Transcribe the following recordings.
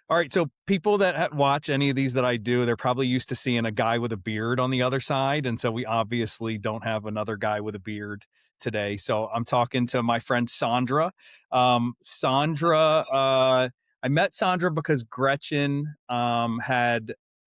All right, so people that watch any of these that I do, they're probably used to seeing a guy with a beard on the other side, and so we obviously don't have another guy with a beard today. So I'm talking to my friend Sondra. I met Sondra because Gretchen had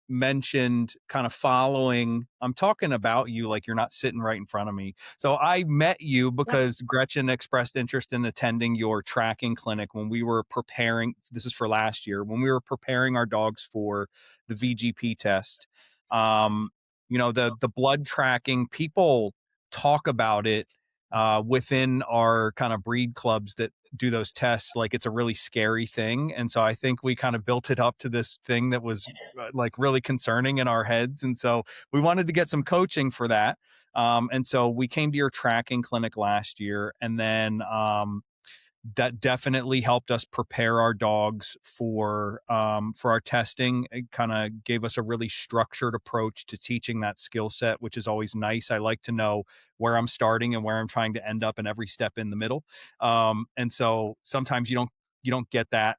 mentioned kind of following. I'm talking about you like you're not sitting right in front of me. So I met you Yep. because Gretchen expressed interest in attending your tracking clinic when we were preparing. This is for last year when we were preparing our dogs for the VGP test. Um, the blood tracking. People talk about it within our kind of breed clubs that do those tests like it's a really scary thing, and so I think we kind of built it up to this thing that was like really concerning in our heads, and so we wanted to get some coaching for that. And so we came to your tracking clinic last year, and then that definitely helped us prepare our dogs for our testing. It kind of gave us a really structured approach to teaching that skill set, which is always nice. I like to know where I'm starting and where I'm trying to end up, and every step in the middle. And so sometimes you don't get that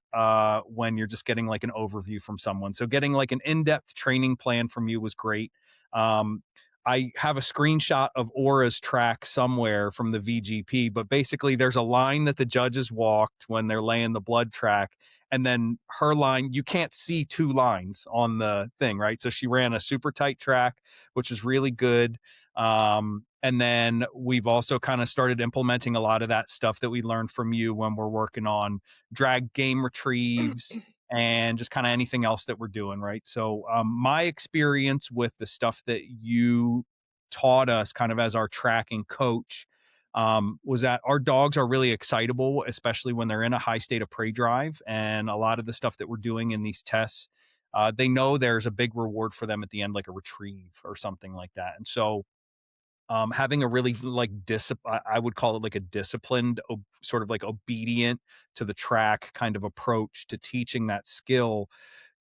when you're just getting like an overview from someone. So getting like an in-depth training plan from you was great. Um, I have a screenshot of Aura's track somewhere from the VGP, but basically there's a line that the judges walked when they're laying the blood track. And then her line, you can't see two lines on the thing, right? So she ran a super tight track, which is really good. And then we've also kind of started implementing a lot of that stuff that we learned from you when we're working on drag game retrieves and just kind of anything else that we're doing, right? So my experience with the stuff that you taught us kind of as our tracking coach was that our dogs are really excitable, especially when they're in a high state of prey drive. And a lot of the stuff that we're doing in these tests, they know there's a big reward for them at the end, like a retrieve or something like that. And so having a really like I would call it like a disciplined, sort of like obedient to the track kind of approach to teaching that skill,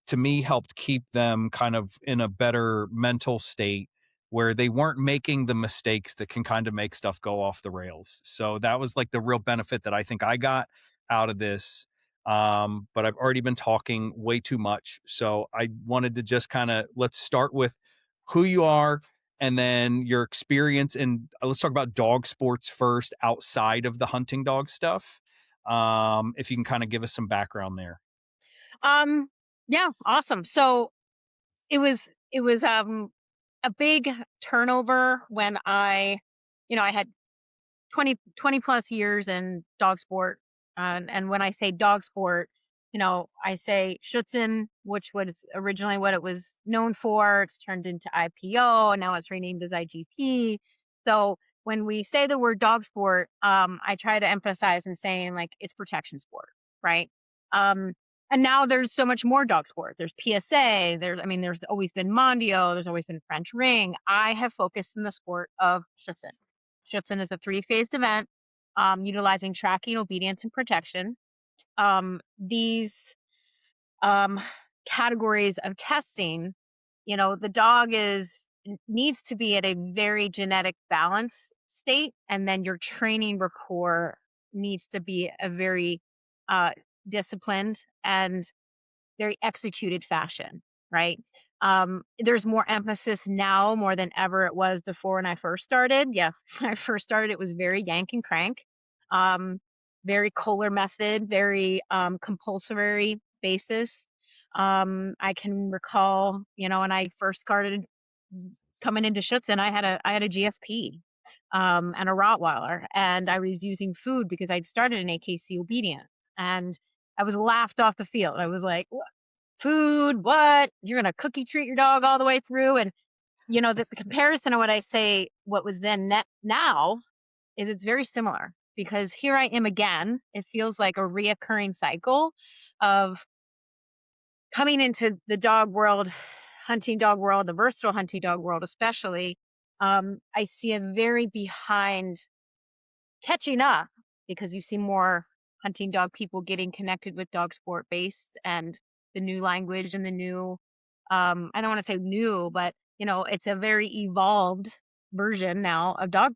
to me helped keep them kind of in a better mental state where they weren't making the mistakes that can kind of make stuff go off the rails. So that was like the real benefit that I think I got out of this. But I've already been talking way too much. So I wanted to just kind of let's start with who you are and then your experience. And let's talk about dog sports first outside of the hunting dog stuff. If you can kind of give us some background there. Um, yeah, awesome. So it was it was a big turnover when I had 20 plus years in dog sport. And when I say dog sport, I say Schutzen, which was originally what it was known for. It's turned into IPO and now it's renamed as IGP. So when we say the word dog sport, I try to emphasize in saying like it's protection sport, right? Um, and now there's so much more dog sport. There's PSA. There's always been Mondio. There's always been French Ring. I have focused in the sport of Schutzen. Schutzen is a three-phased event utilizing tracking, obedience, and protection. These um, categories of testing, the dog needs to be at a very genetic balance state, and then your training rapport needs to be a very uh, disciplined and very executed fashion, right? There's more emphasis now more than ever it was before when I first started. Yeah, when I first started, it was very yank and crank, um, very Kohler method, very compulsory basis. I can recall, when I first started coming into Schutzen, I had a GSP and a Rottweiler, and I was using food because I'd started an AKC obedient, and I was laughed off the field. I was like, food, what? You're gonna cookie treat your dog all the way through? And the comparison of what I say, what was then now is it's very similar because here I am again. It feels like a reoccurring cycle of coming into the dog world, hunting dog world, the versatile hunting dog world, especially. I see a very behind catching up because you see more hunting dog people getting connected with dog sport base and the new language and the new I don't want to say new, but it's a very evolved version now of dog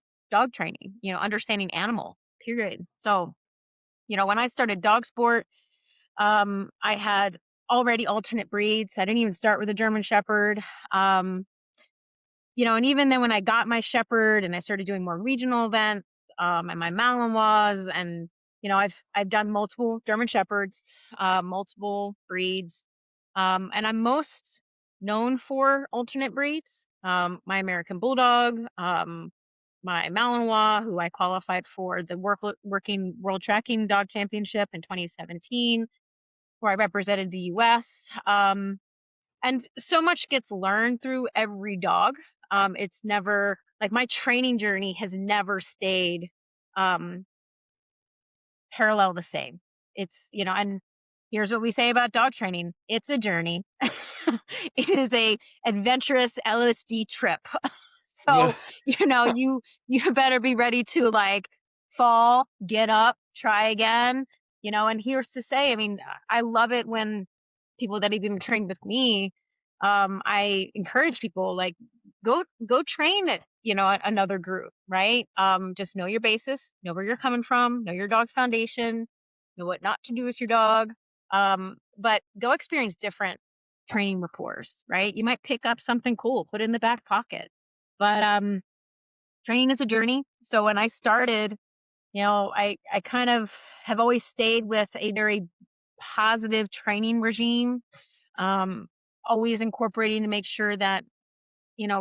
training, understanding animal, period. So, when I started dog sport, I had already alternate breeds. I didn't even start with a German Shepherd. Um, and even then when I got my Shepherd and I started doing more regional events, and my Malinois, and I've done multiple German Shepherds, multiple breeds, and I'm most known for alternate breeds. My American Bulldog, my Malinois, who I qualified for the working World Tracking Dog Championship in 2017, where I represented the U.S. And so much gets learned through every dog. It's never like my training journey has never stayed um, parallel the same. And here's what we say about dog training: it's a journey. It is a adventurous LSD trip. Yeah. So, you better be ready to like fall, get up, try again, and here's to say, I mean, I love it when people that have even trained with me, I encourage people like go train at, another group, right? Just know your basis, know where you're coming from, know your dog's foundation, know what not to do with your dog. But go experience different training rapports, right? You might pick up something cool, put it in the back pocket. But training is a journey. So when I started, I kind of have always stayed with a very positive training regime, um, always incorporating to make sure that,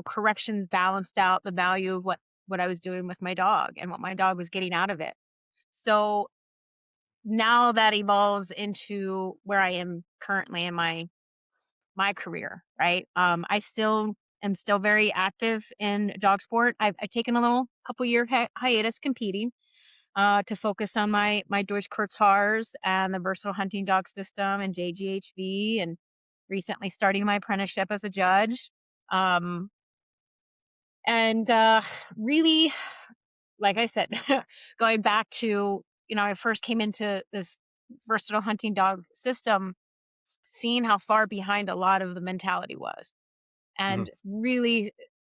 corrections balanced out the value of what I was doing with my dog and what my dog was getting out of it. So now that evolves into where I am currently in my career, right? I am still very active in dog sport. I've taken a little couple year hiatus competing, to focus on my Deutsch Kurzhaars and the versatile hunting dog system and JGHV, and recently starting my apprenticeship as a judge. Um, and really, like I said, going back to, I first came into this versatile hunting dog system, seeing how far behind a lot of the mentality was, Mhm. and really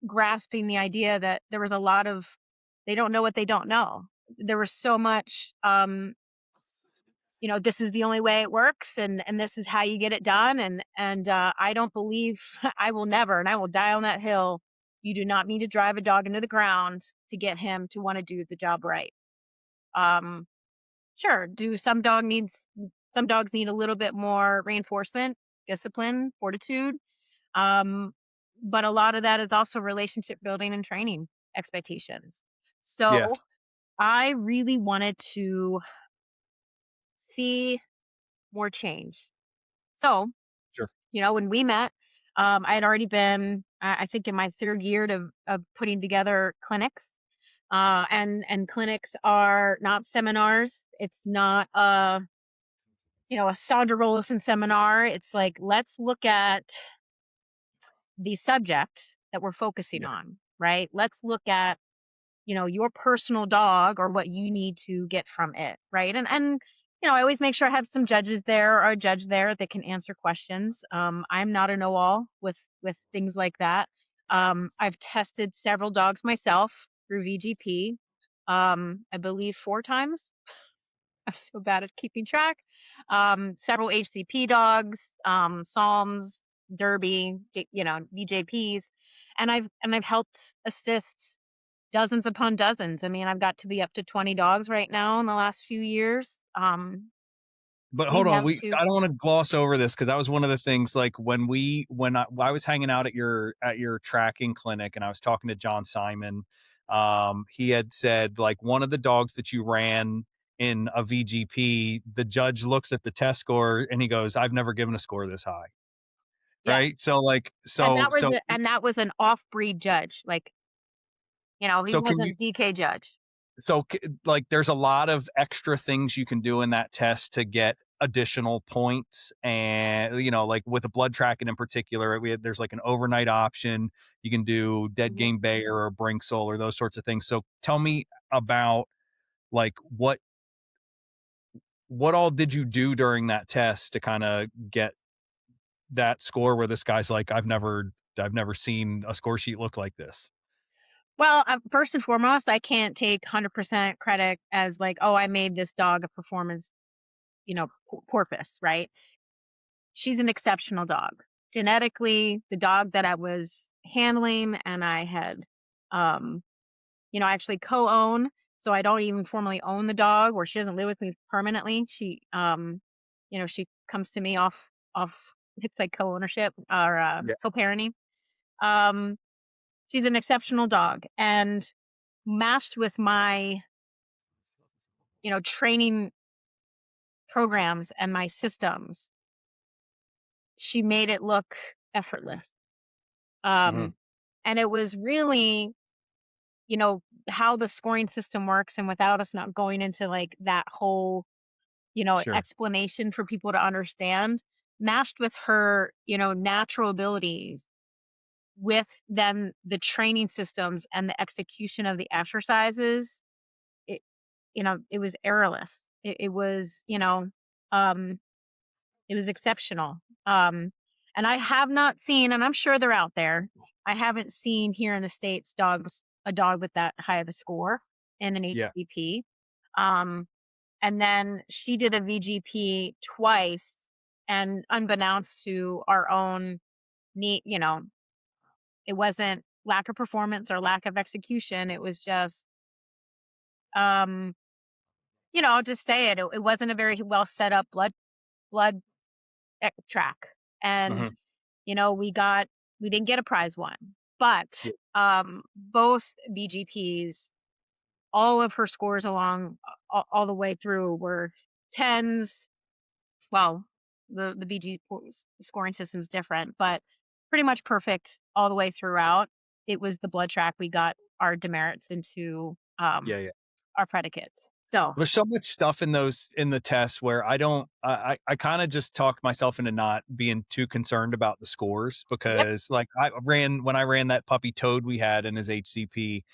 grasping the idea that there was a lot of, they don't know what they don't know. There was so much, this is the only way it works, and this is how you get it done. And I don't believe I will never, and I will die on that hill. You do not need to drive a dog into the ground to get him to want to do the job right. Um, sure, do some dogs need a little bit more reinforcement, discipline, fortitude. Um, but a lot of that is also relationship building and training expectations. Yeah. So I really wanted to see more change. So, Sure. when we met, I had already been, I think, in my third year of putting together clinics. And clinics are not seminars. It's not a Sondra Rolison seminar. It's like, let's look at the subject that we're focusing Yeah. on, right? Let's look at, your personal dog or what you need to get from it, right? And I always make sure I have some judges there or a judge there that can answer questions. I'm not a know-all with things like that. I've tested several dogs myself through VGP. I believe 4 times. I'm so bad at keeping track. Several HCP dogs, Psalms, Derby, DJPs, and I've helped assist dozens upon dozens. I mean, I've got to be up to 20 dogs right now in the last few years. But We hold on, have we to, I don't want to gloss over this because that was one of the things. Like when I was hanging out at your tracking clinic and I was talking to John Simon, he had said like one of the dogs that you ran in a VGP, the judge looks at the test score and he goes, "I've never given a score this high." yeah. Right? So like And so so that was an off-breed judge. Like, he so can you wasn't DK judge. like there's a lot of extra things you can do in that test to get additional points, and like with a blood tracking in particular, there's like an overnight option. You can do dead Mhm. game Bayer or Brinksole or those sorts of things. So tell me about like what all did you do during that test to kind of get that score where this guy's like, I've never seen a score sheet look like this. Well, first and foremost, I can't take 100% credit as like, oh, I made this dog a performance, porpoise, right? she's an exceptional dog. Genetically, the dog that I was handling and I had, um, I actually co-own, so I don't even formally own the dog, or she doesn't live with me permanently. She comes to me off. It's like co-ownership or Yeah. co-parenting. Um, she's an exceptional dog, and matched with my, training programs and my systems, she made it look effortless. Mhm. Um, and it was really, you know, how the scoring system works, and without us not going into like that whole, Sure. explanation for people to understand, matched with her, natural abilities, with then the training systems and the execution of the exercises, it, it was errorless. It was, um, it was exceptional. And I have not seen, and I'm sure they're out there. I haven't seen here in the States a dog with that high of a score in an Yeah. HCP. Um, and then she did a VGP twice, and unbeknownst to our own need, it wasn't lack of performance or lack of execution. It was just, um, I'll just say it. It wasn't a very well set up blood track, and Mhm. we didn't get a prize one, but Yeah. both BGPs, all of her scores along all the way through were tens. Well, the BG scoring system's different, but pretty much perfect all the way throughout. It was the blood track we got our demerits into, Yeah, yeah. our predicates. So, There's so much stuff in those in the tests where I don't I kinda just talked myself into not being too concerned about the scores yep. because, like, I ran that puppy Toad we had in his HCP,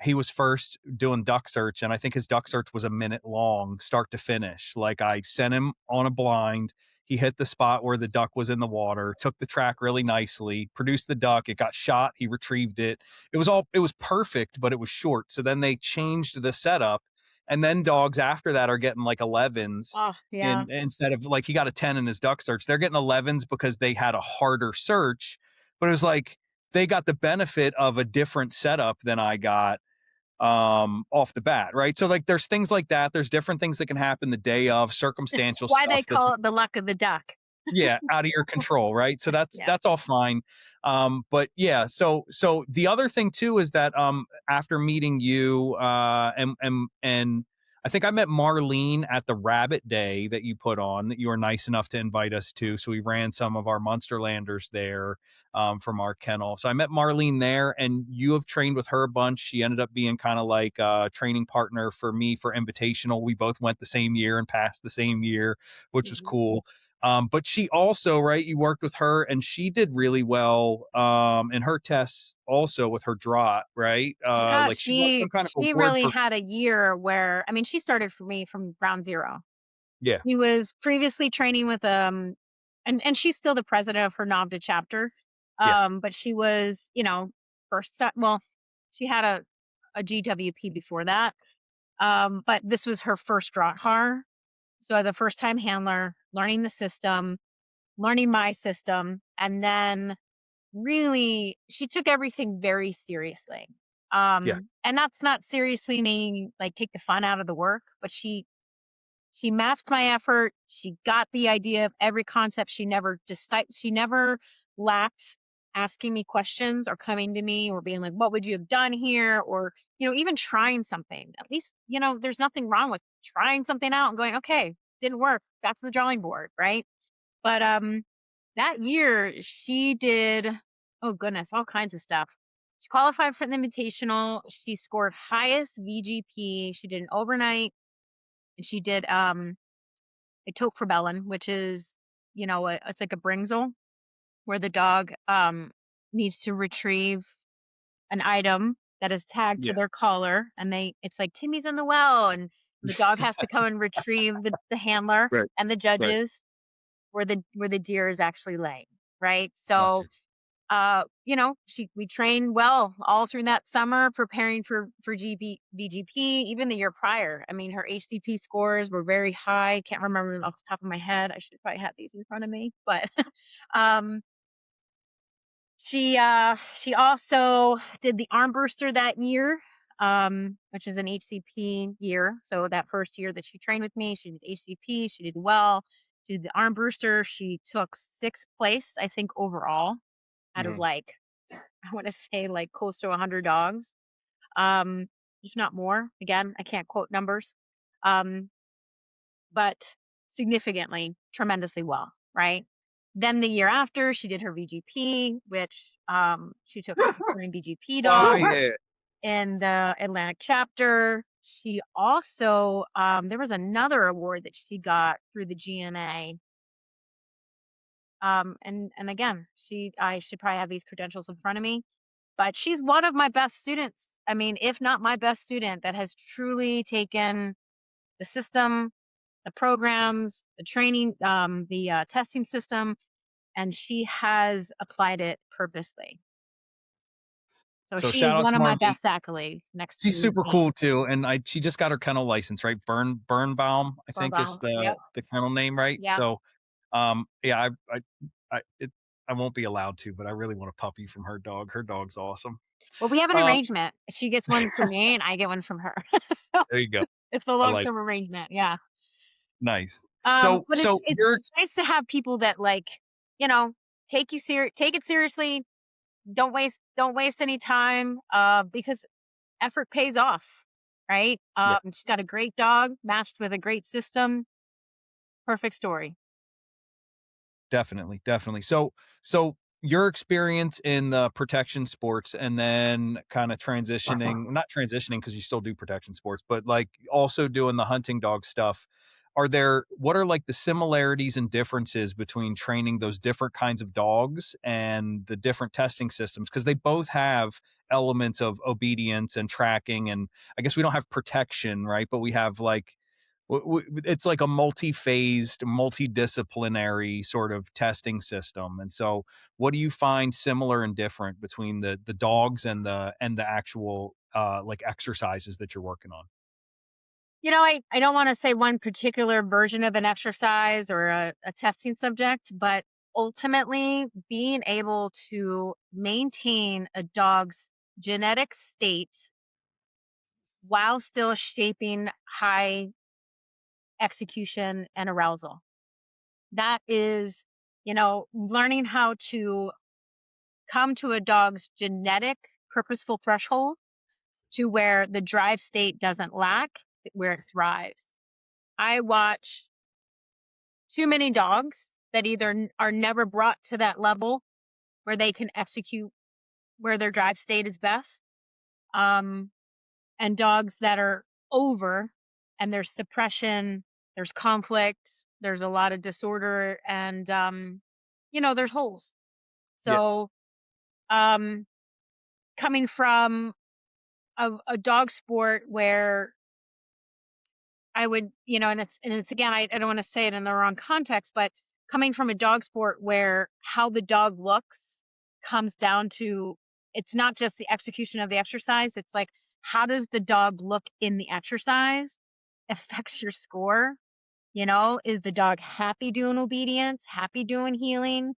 he was first doing duck search, and I think his duck search was a minute long, start to finish. Like, I sent him on a blind, he hit the spot where the duck was in the water, took the track really nicely, produced the duck, it got shot, he retrieved it. It was perfect, but it was short, so then they changed the setup, and then dogs after that are getting like 11s Oh, yeah. in instead of like he got a 10 in his duck search. They're getting 11s because they had a harder search, but it was like they got the benefit of a different setup than I got off the bat, right? So like there's things like that. There's different things that can happen the day of, circumstantial Why they stuff that's call it the luck of the duck. yeah, out of your control, right? So Yeah. that's all fine. But yeah, so the other thing too is that after meeting you and I think I met Marlene at the Rabbit Day that you put on that you were nice enough to invite us to. So we ran some of our Munsterlanders there from our kennel. So I met Marlene there, and you have trained with her a bunch. She ended up being kind of like a training partner for me for Invitational. We both went the same year and passed the same year, which was Mhm. cool. But she also, right, you worked with her and she did really well in her tests also with her draught, right? Yeah, Like she got some kind of she award really for, had a year where, I mean, she started for me from ground zero. yeah, She was previously training with, and she's still the president of her NAVDA chapter. yeah, But she was, well, she had a GWP before that. But this was her first Draught. So as a first time handler, learning the system, learning my system, and then really she took everything very seriously. yeah, And that's not seriously meaning like take the fun out of the work, but she matched my effort. She got the idea of every concept. She never lacked asking me questions or coming to me or being like, what would you have done here? Or, even trying something. At least, there's nothing wrong with trying something out and going, okay, didn't work. Back to the drawing board, right? But that year she did, oh goodness, all kinds of stuff. She qualified for the invitational. She scored highest VGP. She did an overnight, and she did a toque for Bellin, which is, it's like a brinzel where the dog needs to retrieve an item that is tagged to yeah, their collar, and it's like Timmy's in the well, and the dog has to come and retrieve the handler right, and the right, judges where the deer is actually laying, right? So gotcha. We trained well all through that summer, preparing for VGP. Even the year prior, I mean, her HCP scores were very high. Can't remember them off the top of my head. I should probably have these in front of me, but um, she also did the arm booster that year, which is an HCP year. So that first year that she trained with me, she did HCP. She did well. She did the arm booster. She took sixth place, I think, overall out of Mhm. like, I want to say like close to 100 dogs, um, if not more. Again, I can't quote numbers, um, but significantly, tremendously well, right? Then the year after, she did her VGP, which she took a spring VGP dog Quiet. in the Atlantic chapter. She also, there was another award that she got through the GNA. And again, I should probably have these credentials in front of me, but she's one of my best students. I mean, if not my best student that has truly taken the system, the programs, the training, the testing system, and she has applied it purposely. So So she is shout out one to of my Marlene. best accolades next She's to super me. cool too, and she just got her kennel license, right? Birnbaum, I think is Bourbon. Yep. the kennel name, right? Yeah. So, yeah, I won't be allowed to, but I really want a puppy from her dog. Her dog's awesome. Well, we have an Um, arrangement. She gets one from me and I get one from her. So there you go. it's a I like long-term arrangement. Yeah. nice. So But it's you're nice to have people that like, you know, take it seriously. Don't waste any time, because effort pays off, right? yeah. She's got a great dog matched with a great system. Perfect story. Definitely, definitely. So your experience in the protection sports and then kind of transitioning, not transitioning because you still do protection sports, but like also doing the hunting dog stuff. What are like the similarities and differences between training those different kinds of dogs and the different testing systems? Because they both have elements of obedience and tracking. And I guess we don't have protection, right? But we have like, it's like a multi-phased, multidisciplinary sort of testing system. And so, what do you find similar and different between the dogs and the actual like exercises that you're working on? I don't want to say one particular version of an exercise or a testing subject, but ultimately being able to maintain a dog's genetic state while still shaping high execution and arousal. That is, learning how to come to a dog's genetic purposeful threshold to where the drive state doesn't lack, where it thrives. I watch too many dogs that either are never brought to that level where they can execute where their drive state is best, um, and dogs that are over and there's suppression, there's conflict, there's a lot of disorder, and there's holes. Yeah, So, um, coming from a dog sport where I would, and it's again, I don't want to say it in the wrong context, but coming from a dog sport where how the dog looks comes down to, it's not just the execution of the exercise. It's like, how does the dog look in the exercise affects your score. Is the dog happy doing obedience, happy doing healing?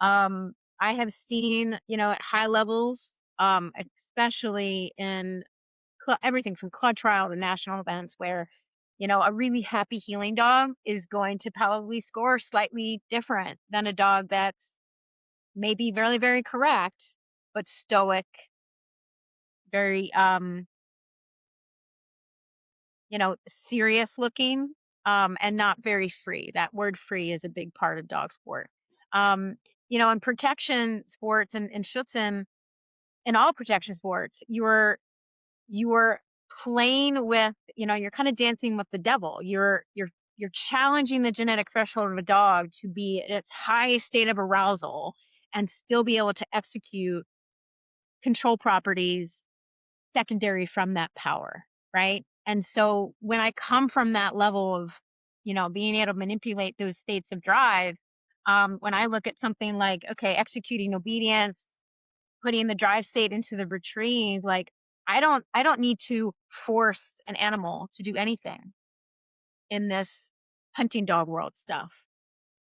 I have seen, at high levels, especially in everything from club trial to national events where, a really happy healing dog is going to probably score slightly different than a dog that's maybe very, very correct, but stoic, very, serious looking, and not very free. That word free is a big part of dog sport. In protection sports and Schutzen, in all protection sports, you're playing with, you're kind of dancing with the devil. You're challenging the genetic threshold of a dog to be at its highest state of arousal and still be able to execute control properties secondary from that power, right? And so when I come from that level of, being able to manipulate those states of drive, when I look at something like, okay, executing obedience, putting the drive state into the retrieve, like I don't need to force an animal to do anything in this hunting dog world stuff.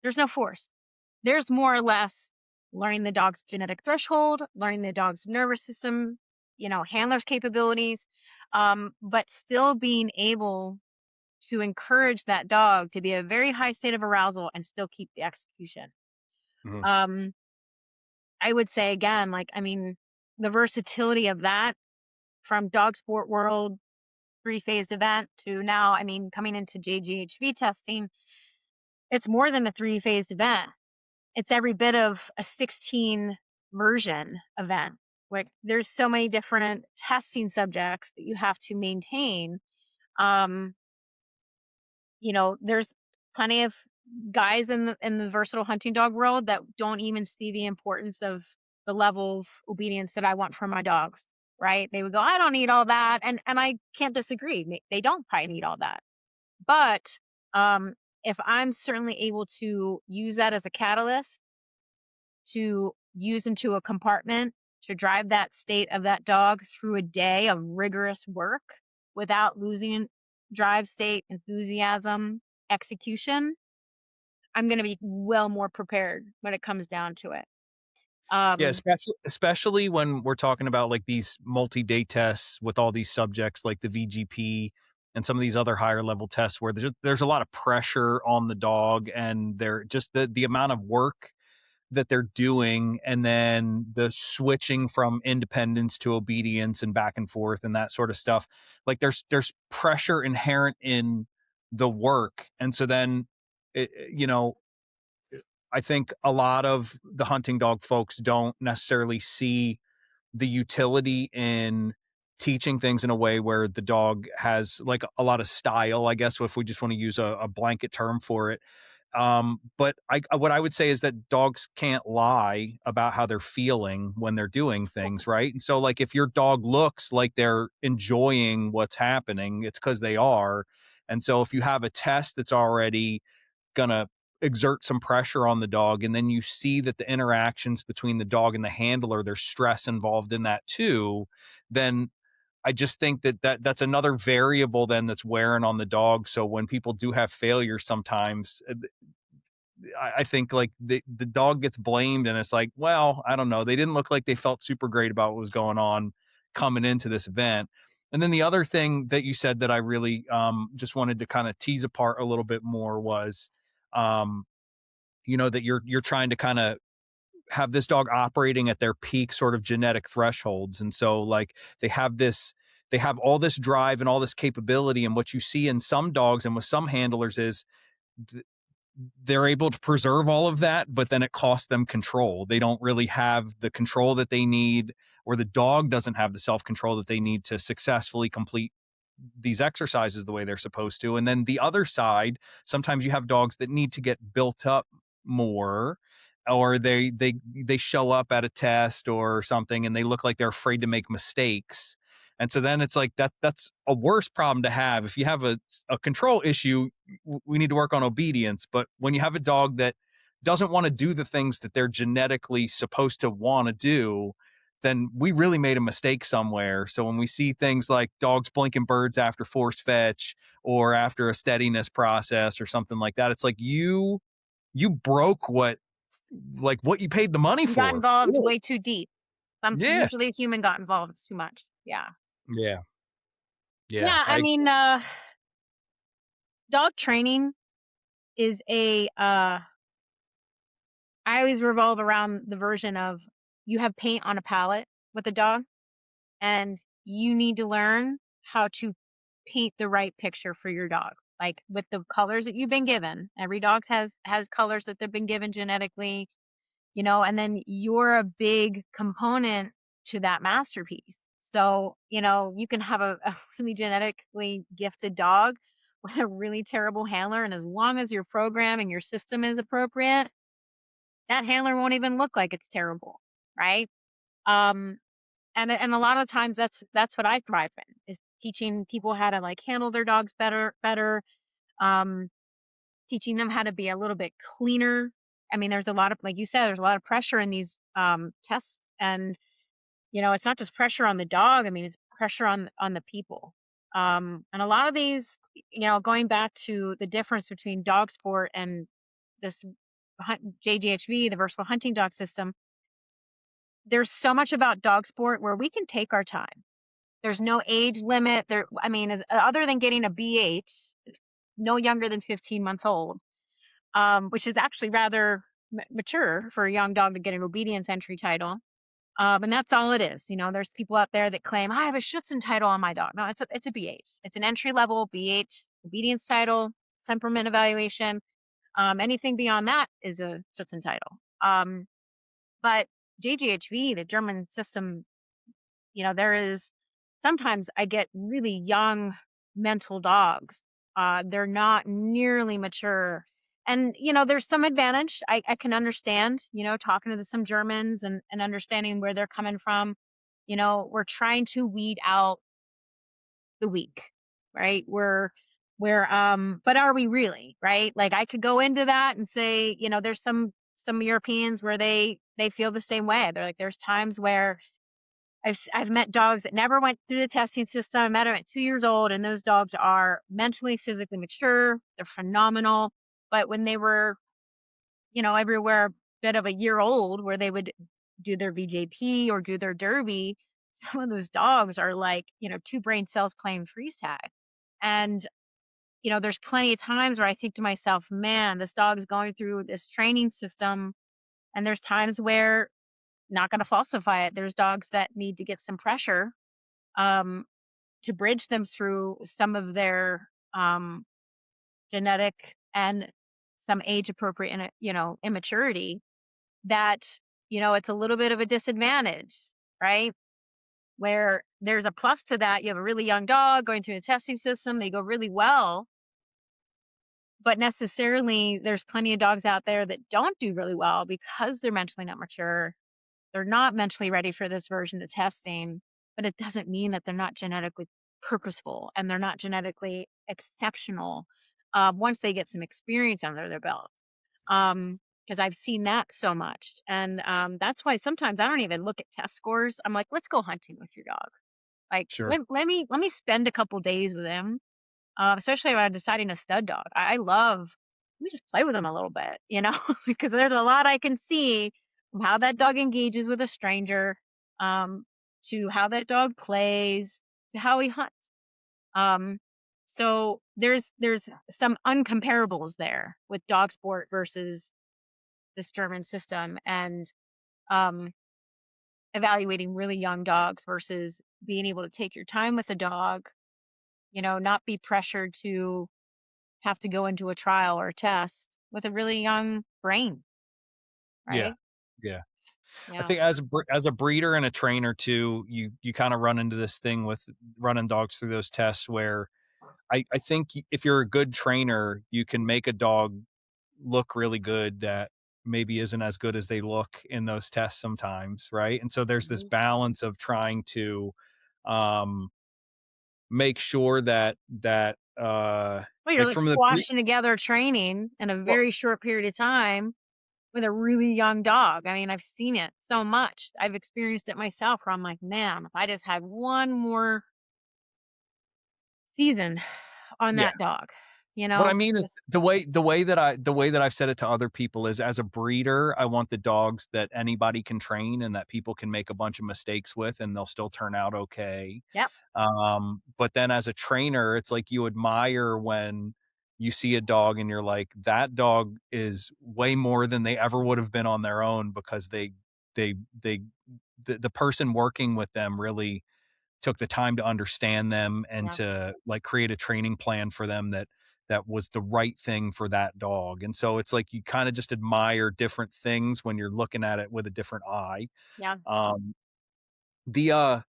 There's no force. There's more or less learning the dog's genetic threshold, learning the dog's nervous system, handler's capabilities, but still being able to encourage that dog to be a very high state of arousal and still keep the execution. Mhm. Um, I would say again, like, I mean, the versatility of that from dog sport world, three-phased event to now, I mean, coming into JGHV testing, it's more than a three-phased event. It's every bit of a 16 version event. Like there's so many different testing subjects that you have to maintain. Um, there's plenty of guys in the versatile hunting dog world that don't even see the importance of the level of obedience that I want from my dogs. Right? They would go, I don't need all that, and I can't disagree. They don't probably need all that, but um, if I'm certainly able to use that as a catalyst to use into a compartment to drive that state of that dog through a day of rigorous work without losing drive state, enthusiasm, execution, I'm going to be well more prepared when it comes down to it. Yeah, Um, especially when we're talking about like these multi-day tests with all these subjects like the VGP and some of these other higher level tests where there's a lot of pressure on the dog, and they're just the amount of work that they're doing, and then the switching from independence to obedience and back and forth and that sort of stuff. Like there's pressure inherent in the work. And so then it, I think a lot of the hunting dog folks don't necessarily see the utility in teaching things in a way where the dog has like a lot of style, I guess, if we just want to use a blanket term for it. But what I would say is that dogs can't lie about how they're feeling when they're doing things, right? And so, like, if your dog looks like they're enjoying what's happening, it's because they are. And so, if you have a test that's already gonna exert some pressure on the dog, and then you see that the interactions between the dog and the handler, there's stress involved in that too, then I just think that's another variable then that's wearing on the dog. So when people do have failure sometimes, I think like the dog gets blamed, and it's like, well, I don't know. They didn't look like they felt super great about what was going on coming into this event. And then the other thing that you said that I really just wanted to kind of tease apart a little bit more was, um, that you're trying to kind of have this dog operating at their peak sort of genetic thresholds. And so like they have all this drive and all this capability. And what you see in some dogs and with some handlers is they're able to preserve all of that, but then it costs them control. They don't really have the control that they need, or the dog doesn't have the self control that they need to successfully complete these exercises the way they're supposed to. And then the other side, sometimes you have dogs that need to get built up more, or they show up at a test or something and they look like they're afraid to make mistakes. And so then it's like that's a worse problem to have. If you have a control issue, we need to work on obedience. But when you have a dog that doesn't want to do the things that they're genetically supposed to want to do, then we really made a mistake somewhere. So when we see things like dogs blinking birds after force fetch or after a steadiness process or something like that, it's like you broke what you paid the money you got for. involved Really? way too deep. Yeah. Usually a human got involved too much. Yeah. Yeah. Yeah. Yeah. I mean, dog training is I always revolve around the version of you have paint on a palette with a dog and you need to learn how to paint the right picture for your dog. Like with the colors that you've been given. Every dog has colors that they've been given genetically, and then you're a big component to that masterpiece. So, you can have a really genetically gifted dog with a really terrible handler, and as long as your program and your system is appropriate, that handler won't even look like it's terrible, right? Um, and a lot of times that's what I thrive in is teaching people how to like handle their dogs better, um, teaching them how to be a little bit cleaner. I mean, there's a lot of, like you said, there's a lot of pressure in these tests, and it's not just pressure on the dog. I mean, it's pressure on the people. And a lot of these, going back to the difference between dog sport and this JGHV, the versatile hunting dog system, there's so much about dog sport where we can take our time. There's no age limit. I mean, other than getting a BH, no younger than 15 months old, which is actually rather mature for a young dog to get an obedience entry title. And that's all it is. There's people out there that claim I have a Schutzen title on my dog. No, it's a BH. It's an entry level BH obedience title, temperament evaluation. Anything beyond that is a Schutzen title. But JGHV, the German system, there is sometimes I get really young mental dogs. They're not nearly mature. And, there's some advantage. I can understand, talking to some Germans and understanding where they're coming from. We're trying to weed out the weak, right? But are we really, right? Like I could go into that and say, there's some Europeans where they feel the same way. They're like, there's times where I've met dogs that never went through the testing system. I met them at 2 years old, and those dogs are mentally, physically mature. They're phenomenal. But when they were, everywhere a bit of a year old, where they would do their VJP or do their derby, some of those dogs are like, two brain cells playing freeze tag. And, there's plenty of times where I think to myself, man, this dog is going through this training system. And there's times where not going to falsify it. There's dogs that need to get some pressure um, to bridge them through some of their genetic and some age appropriate, immaturity that, it's a little bit of a disadvantage, right? Where there's a plus to that. You have a really young dog going through the testing system, they go really well, but necessarily there's plenty of dogs out there that don't do really well because they're mentally not mature. They're not mentally ready for this version of testing, but it doesn't mean that they're not genetically purposeful and they're not genetically exceptional once they get some experience under their belt. Because I've seen that so much, and that's why sometimes I don't even look at test scores. I'm like, let's go hunting with your dog. Like, Sure. let me spend a couple days with him, especially when I'm deciding a stud dog. I love let me just play with him a little bit, because there's a lot I can see from how that dog engages with a stranger, um, to how that dog plays, to how he hunts. Um, so there's some uncomparables there with dog sport versus this German system, and um, evaluating really young dogs versus being able to take your time with a dog, not be pressured to have to go into a trial or a test with a really young brain, Yeah. right? Yeah. I Yeah. think as a breeder and a trainer too, you kind of run into this thing with running dogs through those tests where I think if you're a good trainer, you can make a dog look really good that maybe isn't as good as they look in those tests sometimes, right? And so there's this Mhm. balance of trying to um make sure that Well, you're like like from the squashing together training in a well, very short period of time with a really young dog. I mean, I've seen it so much. I've experienced it myself where I'm like, man, if I just had one more season on yeah. that dog, What I mean is just the way that I've said it to other people is as a breeder, I want the dogs that anybody can train and that people can make a bunch of mistakes with and they'll still turn out okay. yep, But then as a trainer, it's like you admire when you see a dog and you're like, that dog is way more than they ever would have been on their own because they the person working with them really took the time to understand them and yeah, to like create a training plan for them that was the right thing for that dog. And so it's like you kind of just admire different things when you're looking at it with a different eye. yeah. Um, the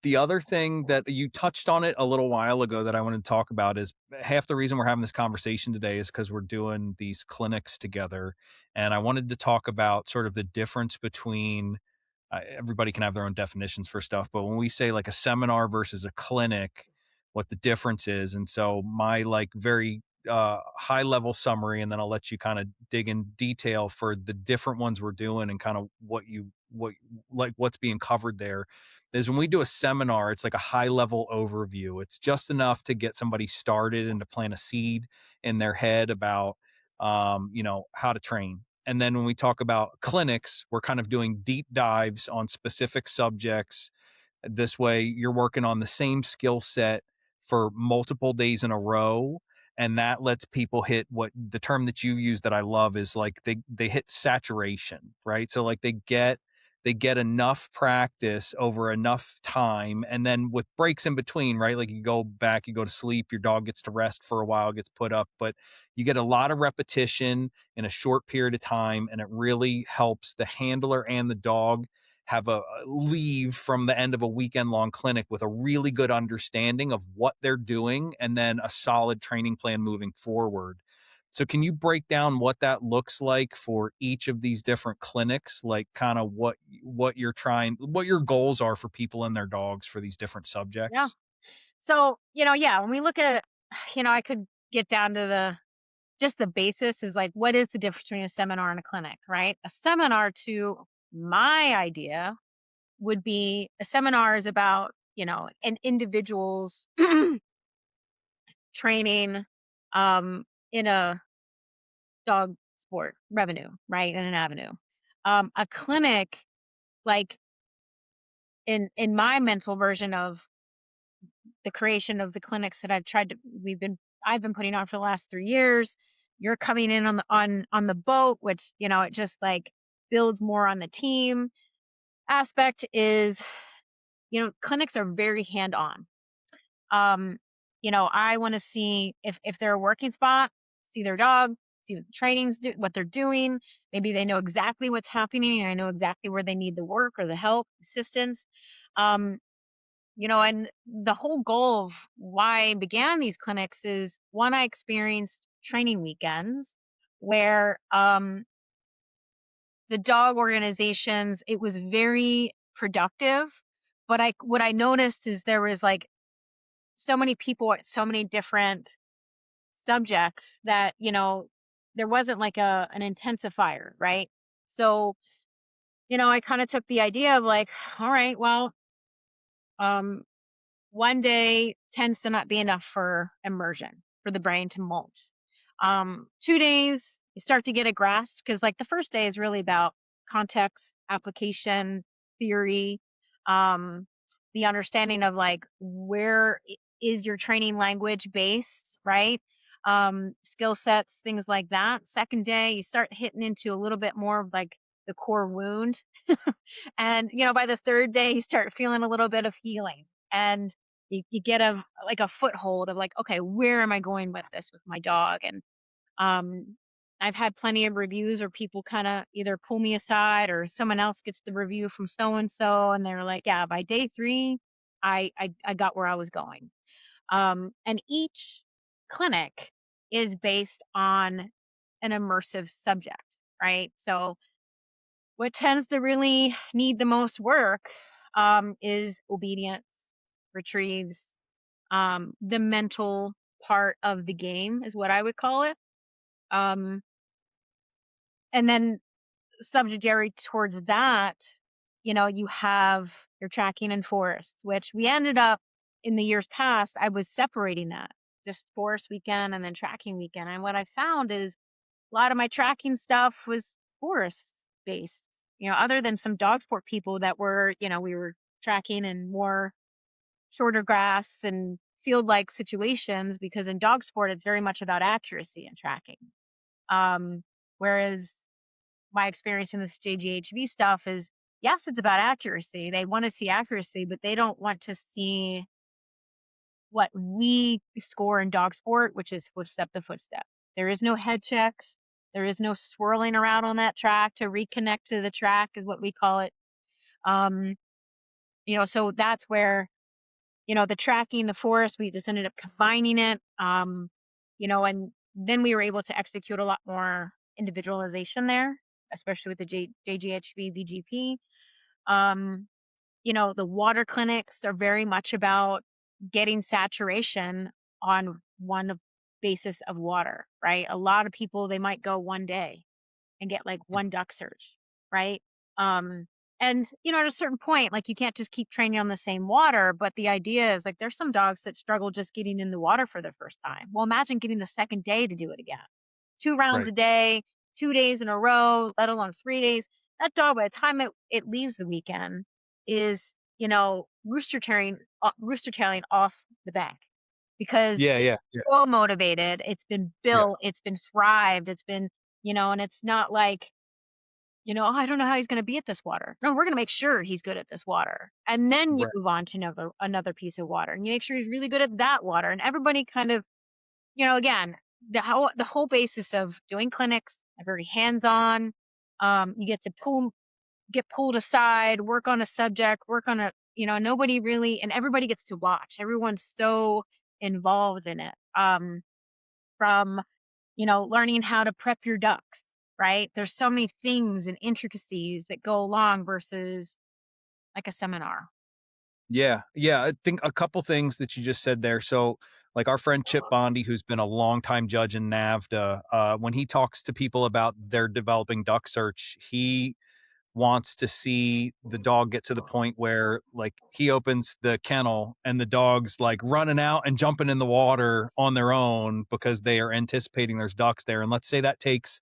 the other thing that you touched on it a little while ago that I wanted to talk about is half the reason we're having this conversation today is because we're doing these clinics together. And I wanted to talk about sort of the difference between everybody can have their own definitions for stuff, but when we say like a seminar versus a clinic, what the difference is. And so my like very high level summary, and then I'll let you kind of dig in detail for the different ones we're doing and kind of what like what's being covered there. Is when we do a seminar, it's like a high level overview. It's just enough to get somebody started and to plant a seed in their head about how to train. And then when we talk about clinics, we're kind of doing deep dives on specific subjects. This way, you're working on the same skill set for multiple days in a row. And that lets people hit what the term that you use that I love is like they hit saturation, right? So like they get enough practice over enough time, and then with breaks in between, right? Like you go back, you go to sleep, your dog gets to rest for a while, gets put up, but you get a lot of repetition in a short period of time, and it really helps the handler and the dog have a leave from the end of a weekend long clinic with a really good understanding of what they're doing and then a solid training plan moving forward. So can you break down what that looks like for each of these different clinics, like kind of what you're trying, what your goals are for people and their dogs for these different Yeah. subjects? So, yeah, when we look at, I could get down to just the basis is like, what is the difference between a seminar and a clinic, right? A seminar, to my idea, would be a seminar is about, an individual's training in a dog sport revenue, right? In an avenue. A clinic, like in my mental version of the creation of the clinics that I've been putting on for the last 3 years. You're coming in on the boat, which, it just like builds more on the team aspect is, clinics are very hand on. Um, I want to see if they're a working spot, see their dog, see what the trainings do, what they're doing. Maybe they know exactly what's happening, and I know exactly where they need the work or the help, assistance. Um, and the whole goal of why I began these clinics is, one, I experienced training weekends where the dog organizations, it was very productive. But what I noticed is there was like so many people at so many different subjects that, there wasn't like an intensifier, right? So, I kind of took the idea of like, all right, well, um, one day tends to not be enough for immersion for the brain to mulch. 2 days, you start to get a grasp because, like, the first day is really about context, application, theory, um, the understanding of like where is your training language based, right? Skill sets, things like that. Second day, you start hitting into a little bit more of like the core wound. And, by the third day, you start feeling a little bit of healing. And you get a foothold of like, okay, where am I going with this with my dog? And um I've had plenty of reviews where people kind of either pull me aside or someone else gets the review from so and so, and they're like, yeah, by day 3 I got where I was going. And each clinic is based on an immersive subject, right? So what tends to really need the most work is obedience, retrieves, the mental part of the game is what I would call it. Um, and then subsidiary towards that, you have your tracking and forest, which we ended up in the years past, I was separating that, just forest weekend and then tracking weekend. And what I found is a lot of my tracking stuff was forest based, other than some dog sport people that were, we were tracking in more shorter grass and field like situations, because in dog sport it's very much about accuracy and tracking. Um, Whereas my experience in this JGHV stuff is, yes, it's about accuracy. They want to see accuracy, but they don't want to see what we score in dog sport, which is footstep to footstep. There is no head checks. There is no swirling around on that track to reconnect to the track, is what we call it. Um, so that's where, the tracking, the forest, we just ended up combining it. And then we were able to execute a lot more individualization there, especially with the JGHV VGP. Um, the water clinics are very much about getting saturation on one of basis of water, right? A lot of people, they might go one day and get like one duck search, right? Um, and at a certain point, like you can't just keep training on the same water. But the idea is like there's some dogs that struggle just getting in the water for the first time. Well, imagine getting the second day to do it again. 2 rounds Right. a day, 2 days in a row, let alone 3 days. That dog, by the time it leaves the weekend, is rooster tailing off the bank because Yeah, it's yeah, yeah, so motivated. It's been yeah. built, it's been thrived, it's been, and it's not like, "Oh, I don't know how he's gonna be at this water." No, we're gonna make sure he's good at this water, and then you Right. move on to another piece of water, and you make sure he's really good at that water, and everybody kind of, again, the whole basis of doing clinics are very hands-on. You get to get pulled aside, work on a subject, work on nobody really, and everybody gets to watch. Everyone's so involved in it. From learning how to prep your ducks, right? There's so many things and intricacies that go along versus like a seminar. Yeah, yeah, I think a couple things that you just said there. So, like our friend Chip Bondi, who's been a longtime judge in NAVDA, when he talks to people about their developing duck search, he wants to see the dog get to the point where like he opens the kennel and the dog's like running out and jumping in the water on their own because they are anticipating there's ducks there. And let's say that takes,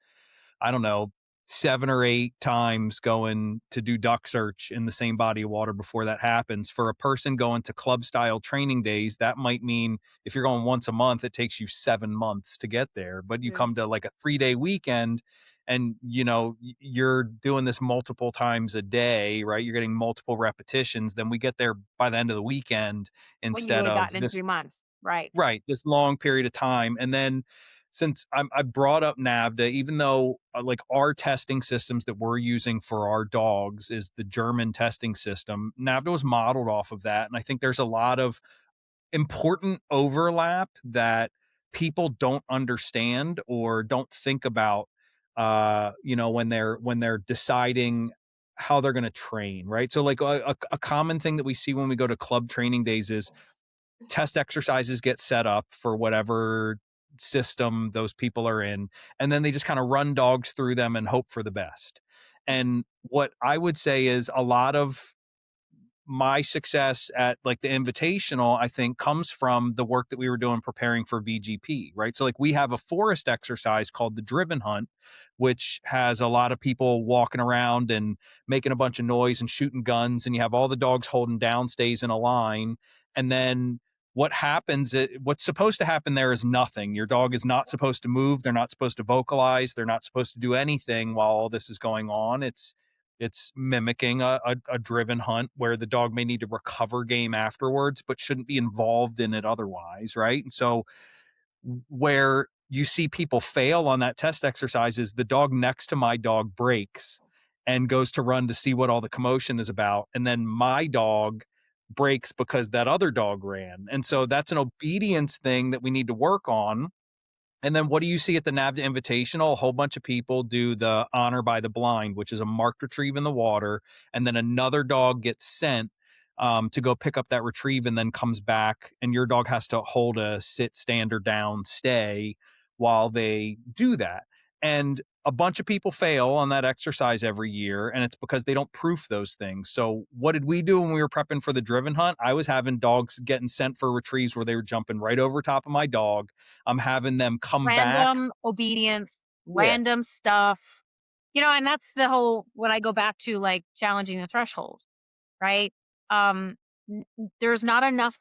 I don't know, 7 or 8 times going to do duck search in the same body of water before that happens. For a person going to club style training days, that might mean if you're going once a month, it takes you 7 months to get there. But you Mm. come to like a 3-day weekend and you're doing this multiple times a day, right? You're getting multiple repetitions. Then we get there by the end of the weekend What you would instead have of gotten in this. 3 months. Right. Right, this long period of time, and then since I brought up NAVDA, even though, like, our testing systems that we're using for our dogs is the German testing system, NAVDA was modeled off of that, and I think there's a lot of important overlap that people don't understand or don't think about, when they're deciding how they're gonna train, right? So, like, a common thing that we see when we go to club training days is test exercises get set up for whatever system those people are in, and then they just kind of run dogs through them and hope for the best. And what I would say is a lot of my success at like the invitational, I think, comes from the work that we were doing preparing for VGP, right? So, like, we have a forest exercise called the driven hunt, which has a lot of people walking around and making a bunch of noise and shooting guns, and you have all the dogs holding down stays in a line. And then what's supposed to happen there is nothing. Your dog is not supposed to move. They're not supposed to vocalize. They're not supposed to do anything while all this is going on. It's mimicking a driven hunt where the dog may need to recover game afterwards, but shouldn't be involved in it otherwise, right? And so where you see people fail on that test exercise is the dog next to my dog breaks and goes to run to see what all the commotion is about. And then my dog breaks because that other dog ran. And so that's an obedience thing that we need to work on. And then what do you see at the NAVDA Invitational? A whole bunch of people do the honor by the blind, which is a marked retrieve in the water, and then another dog gets sent to go pick up that retrieve and then comes back, and your dog has to hold a sit, stand, or down stay while they do that. And a bunch of people fail on that exercise every year, and it's because they don't proof those things. So, what did we do when we were prepping for the driven hunt? I was having dogs getting sent for retrieves where they were jumping right over top of my dog. I'm having them come back. Random obedience, Yeah. random stuff. And that's the whole when I go back to like challenging the threshold, right? Um there's not enough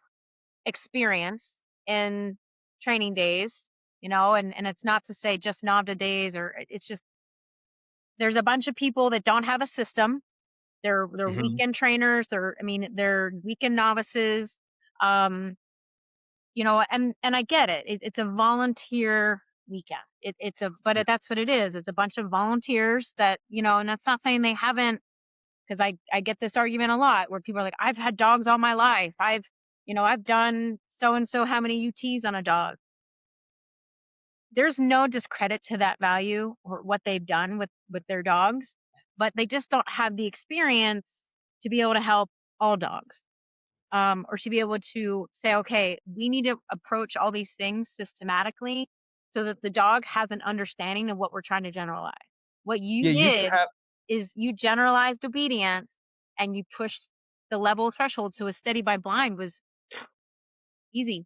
experience in training days, and it's not to say just NAVDA days, or it's just there's a bunch of people that don't have a system. They're Mhm. weekend trainers, they're weekend novices. Um, and I get it. It's a volunteer weekend. Yeah. That's what it is. It's a bunch of volunteers that, and that's not saying they haven't, because I get this argument a lot where people are like, I've had dogs all my life. I've done so and so how many UTs on a dog. There's no discredit to that value or what they've done with their dogs, but they just don't have the experience to be able to help all dogs. or to be able to say, okay, we need to approach all these things systematically so that the dog has an understanding of what we're trying to generalize. What you Yeah, you could did have is you generalized obedience and you pushed the level threshold. So a steady by blind was easy.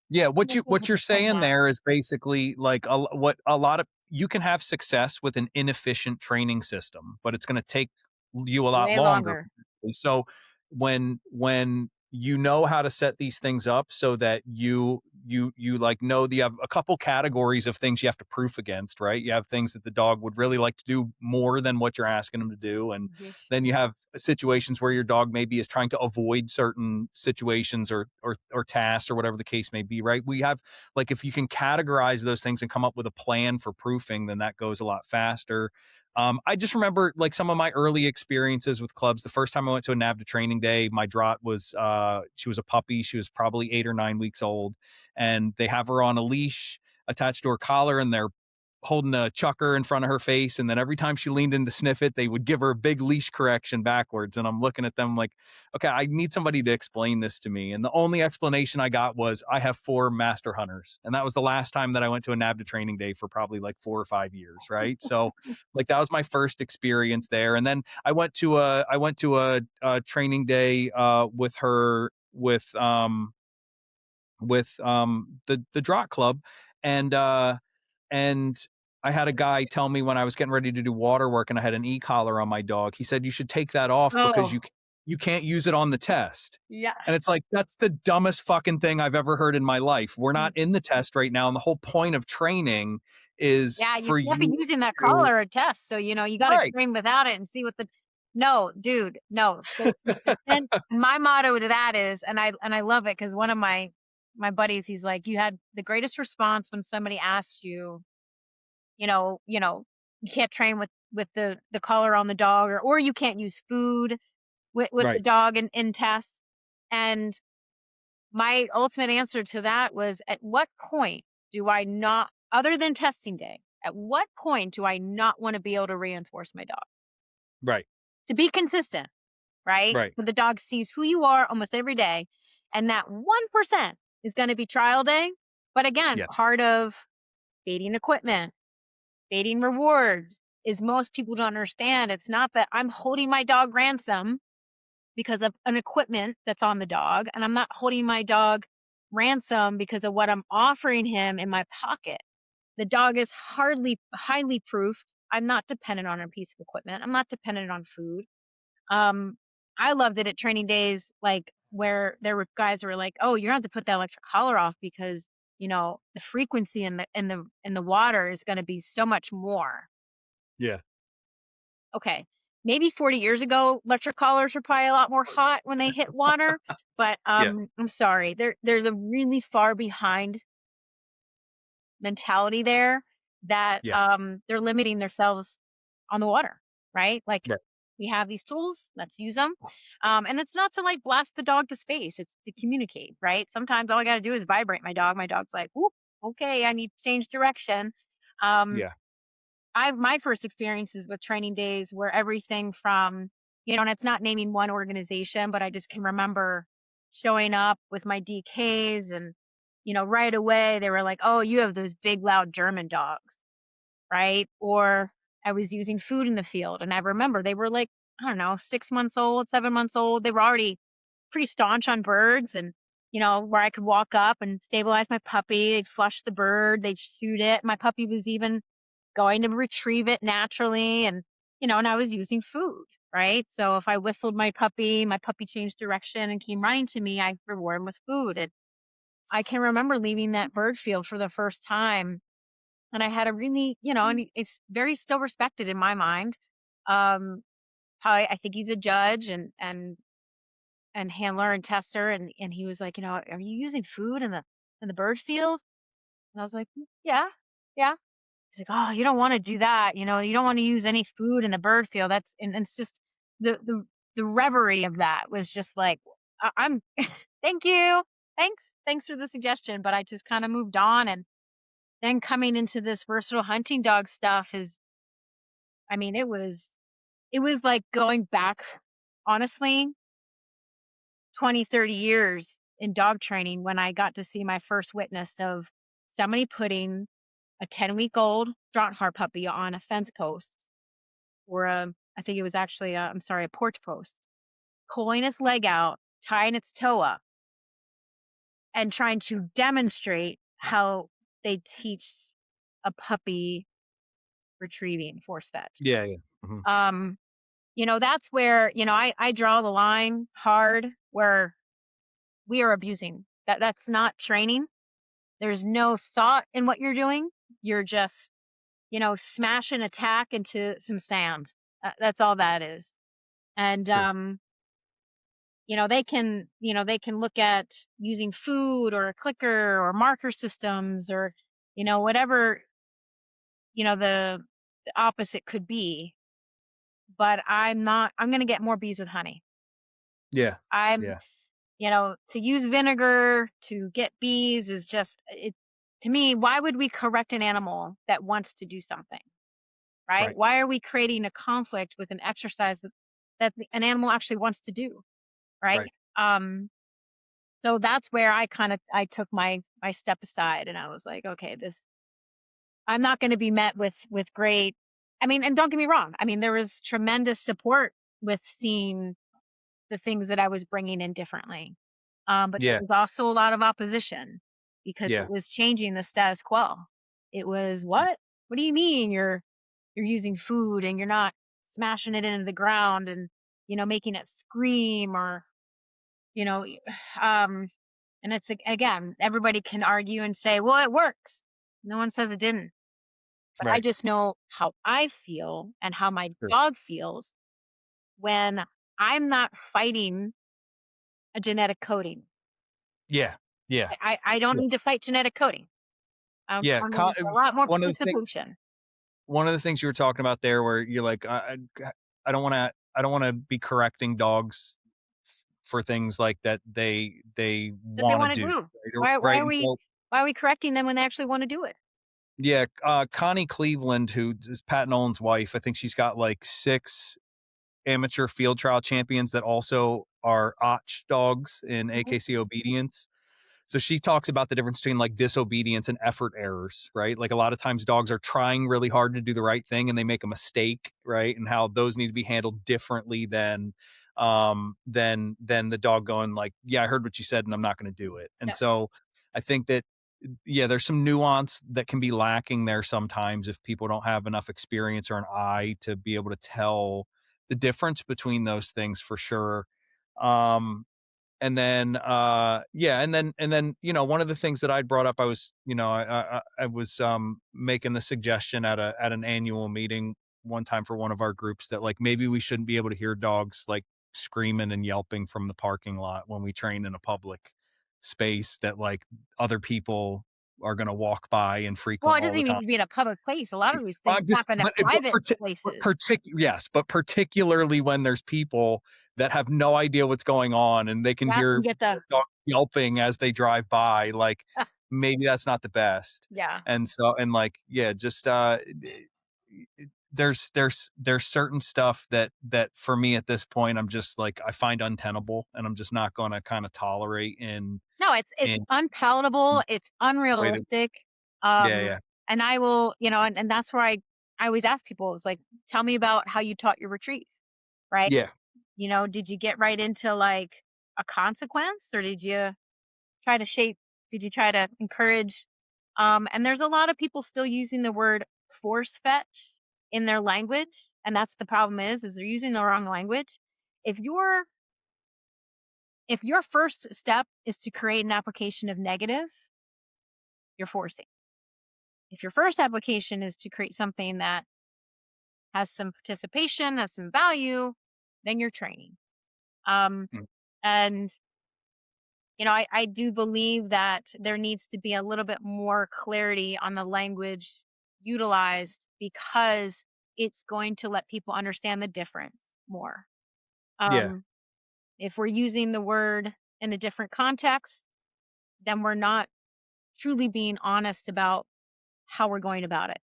Yeah, Most people what have you're done saying that there is basically like what a lot of you can have success with an inefficient training system, but it's going to take you a lot way longer. longer. So when you know how to set these things up so that you like know that you have a couple categories of things you have to proof against, right? You have things that the dog would really like to do more than what you're asking them to do, and Mhm. then you have situations where your dog maybe is trying to avoid certain situations or tasks or whatever the case may be, right? We have like if you can categorize those things and come up with a plan for proofing, then that goes a lot faster. I just remember like some of my early experiences with clubs. The first time I went to a NAVTA training day, my draught was she was a puppy. She was probably 8 or 9 weeks old, and they have her on a leash attached to her collar, and they're holding a chucker in front of her face. And then every time she leaned in to sniff it, they would give her a big leash correction backwards. And I'm looking at them like, okay, I need somebody to explain this to me. And the only explanation I got was I have 4 master hunters. And that was the last time that I went to a NAVTA training day for probably like 4 or 5 years. Right. So like that was my first experience there. And then I went to a training day with her with the drop club, and and I had a guy tell me when I was getting ready to do water work and I had an e-collar on my dog. He said, "You should take that off because Oh, you can't use it on the test." yeah. And it's like, that's the dumbest fucking thing I've ever heard in my life. We're not Mm. in the test right now, and the whole point of training is Yeah, you for can't be you using that to collar or test, so, you gotta right, train without it and see what the no, dude, no, stay consistent. My motto to that is and I love it because one of my buddies, he's like, "You had the greatest response when somebody asked you, you can't train with the collar on the dog or you can't use food with the right, dog in tests." And my ultimate answer to that was, at what point do I not, other than testing day, at what point do I not want to be able to reinforce my dog? right, To be consistent, right? right. So the dog sees who you are almost every day. And that 1% is going to be trial day. But again, Yeah, part of baiting equipment, baiting rewards is most people don't understand. It's not that I'm holding my dog ransom because of an equipment that's on the dog, and I'm not holding my dog ransom because of what I'm offering him in my pocket. The dog is hardly highly proofed. I'm not dependent on a piece of equipment. I'm not dependent on food. Um, I loved it at training days, like where there were guys who were like, "Oh, you're gonna have to put that electric collar off because the frequency in the water is going to be so much more." yeah, Okay, maybe 40 years ago, electric collars were probably a lot more hot when they hit water, but, yeah, I'm sorry, there's a really far behind mentality there that, yeah, they're limiting themselves on the water, right? Like, right, we have these tools, let's use them, and it's not to, like, blast the dog to space, it's to communicate, right? Sometimes all I gotta do is vibrate my dog's like, "Whoop, okay, I need to change direction." Um, yeah, my first experiences with training days were everything from, and it's not naming one organization, but I just can remember showing up with my DKs and, right away they were like, "Oh, you have those big loud German dogs." Right? Or I was using food in the field and I remember they were like, I don't know, 6 months old, 7 months old. They were already pretty staunch on birds and, where I could walk up and stabilize my puppy. They'd flush the bird, they'd shoot it. My puppy was even going to retrieve it naturally and I was using food, right? So if I whistled my puppy changed direction and came running to me, I reward him with food. And I can remember leaving that bird field for the first time and I had a really, and it's very still respected in my mind. Um, how I think he's a judge and handler and tester, and he was like, are you using food in the bird field? And I was like, "Mm, yeah, yeah." He's like, "Oh, you don't want to do that. You don't want to use any food in the bird field. And it's just the reverie of that was just like, I'm thank you, thanks for the suggestion, but I just kind of moved on and then coming into this versatile hunting dog stuff is, I mean, it was like going back, honestly, 20, 30 years in dog training when I got to see my first witness of somebody putting a 10-week-old Straughtar puppy on a fence post or I think it was actually I'm sorry, a porch post, pulling its leg out, tying its toe up, and trying to demonstrate how they teach a puppy retrieving force fetch. Yeah, yeah. Mhm. Um, that's where, I draw the line hard where we are abusing. That's not training. There's no thought in what you're doing. You're just, smash an attack into some sand. That's all that is. And Sure. they can look at using food or a clicker or marker systems or whatever the opposite could be, but I'm going to get more bees with honey. Yeah. I'm Yeah. to use vinegar to get bees is just it to me. Why would we correct an animal that wants to do something, right? Right. Why are we creating a conflict with an exercise an animal actually wants to do, right? Right. um So that's where I took my step aside and I was like, okay, this I'm not going to be met with great. I mean, and don't get me wrong. I mean, there was tremendous support with seeing the things that I was bringing in differently. But there Yeah. was also a lot of opposition because it Yeah. was changing the status quo. It was what? What do you mean you're using food and you're not smashing it into the ground and making it scream or you know um and it's again, everybody can argue and say, "Well, it works." No one says it didn't. But I Right. just know how I feel and how my Sure. dog feels when I'm not fighting a genetic coding. Yeah. Yeah. I don't Yeah. need to fight genetic coding. Yeah. I'm looking for a lot more One of the things participation. one of the things you were talking about there where you're like, I don't wanna be correcting dogs for things like that they That they wanna want to do, do. right? Why why Right, are and we so why are we correcting them when they actually want to do it? yeah, Connie Cleveland, who is Pat Nolan's wife, I think she's got, like, 6 amateur field trial champions that also are Och dogs in Mhm. AKC obedience. So she talks about the difference between like disobedience and effort errors, right? Like a lot of times dogs are trying really hard to do the right thing and they make a mistake, right? And how those need to be handled differently than the dog going like, yeah, I heard what you said and I'm not going to do it. And Yeah. so I think that yeah, there's some nuance that can be lacking there sometimes if people don't have enough experience or an eye to be able to tell the difference between those things for sure. Um, and then yeah, and then one of the things that I'd brought up, I was I was making the suggestion at an annual meeting one time for one of our groups that like maybe we shouldn't be able to hear dogs like screaming and yelping from the parking lot when we train in a public space that like other people are going to walk by and Well, frequent it all doesn't the even time. need to be in a public place. A lot of these things I'm just happen at private places. yes, but particularly when there's people that have no idea what's going on and they can Yeah, hear and get the dog yelping as they drive by, like, maybe that's not the best. yeah. And so and, like, yeah, just, there's certain stuff that for me at this point, I'm just, like, I find untenable, and I'm just not gonna kinda tolerate No, it's in unpalatable, it's the way that unrealistic, yeah, um, yeah. and I will and that's where I always ask people, it's like, "Tell me about how you taught your retreat," right? Yeah, Did you get right into, like, a consequence, or try to shape did you try to encourage and there's a lot of people still using the word force fetch in their language, and that's the problem is they're using the wrong language. If your first step is to create an application of negative, you're forcing. If your first application is to create something that has some participation, has some value, then you're training. Um, mm, and I do believe that there needs to be a little bit more clarity on the language utilized because it's going to let people understand the difference more. yeah, Um, if we're using the word in a different context, then we're not truly being honest about how we're going about it,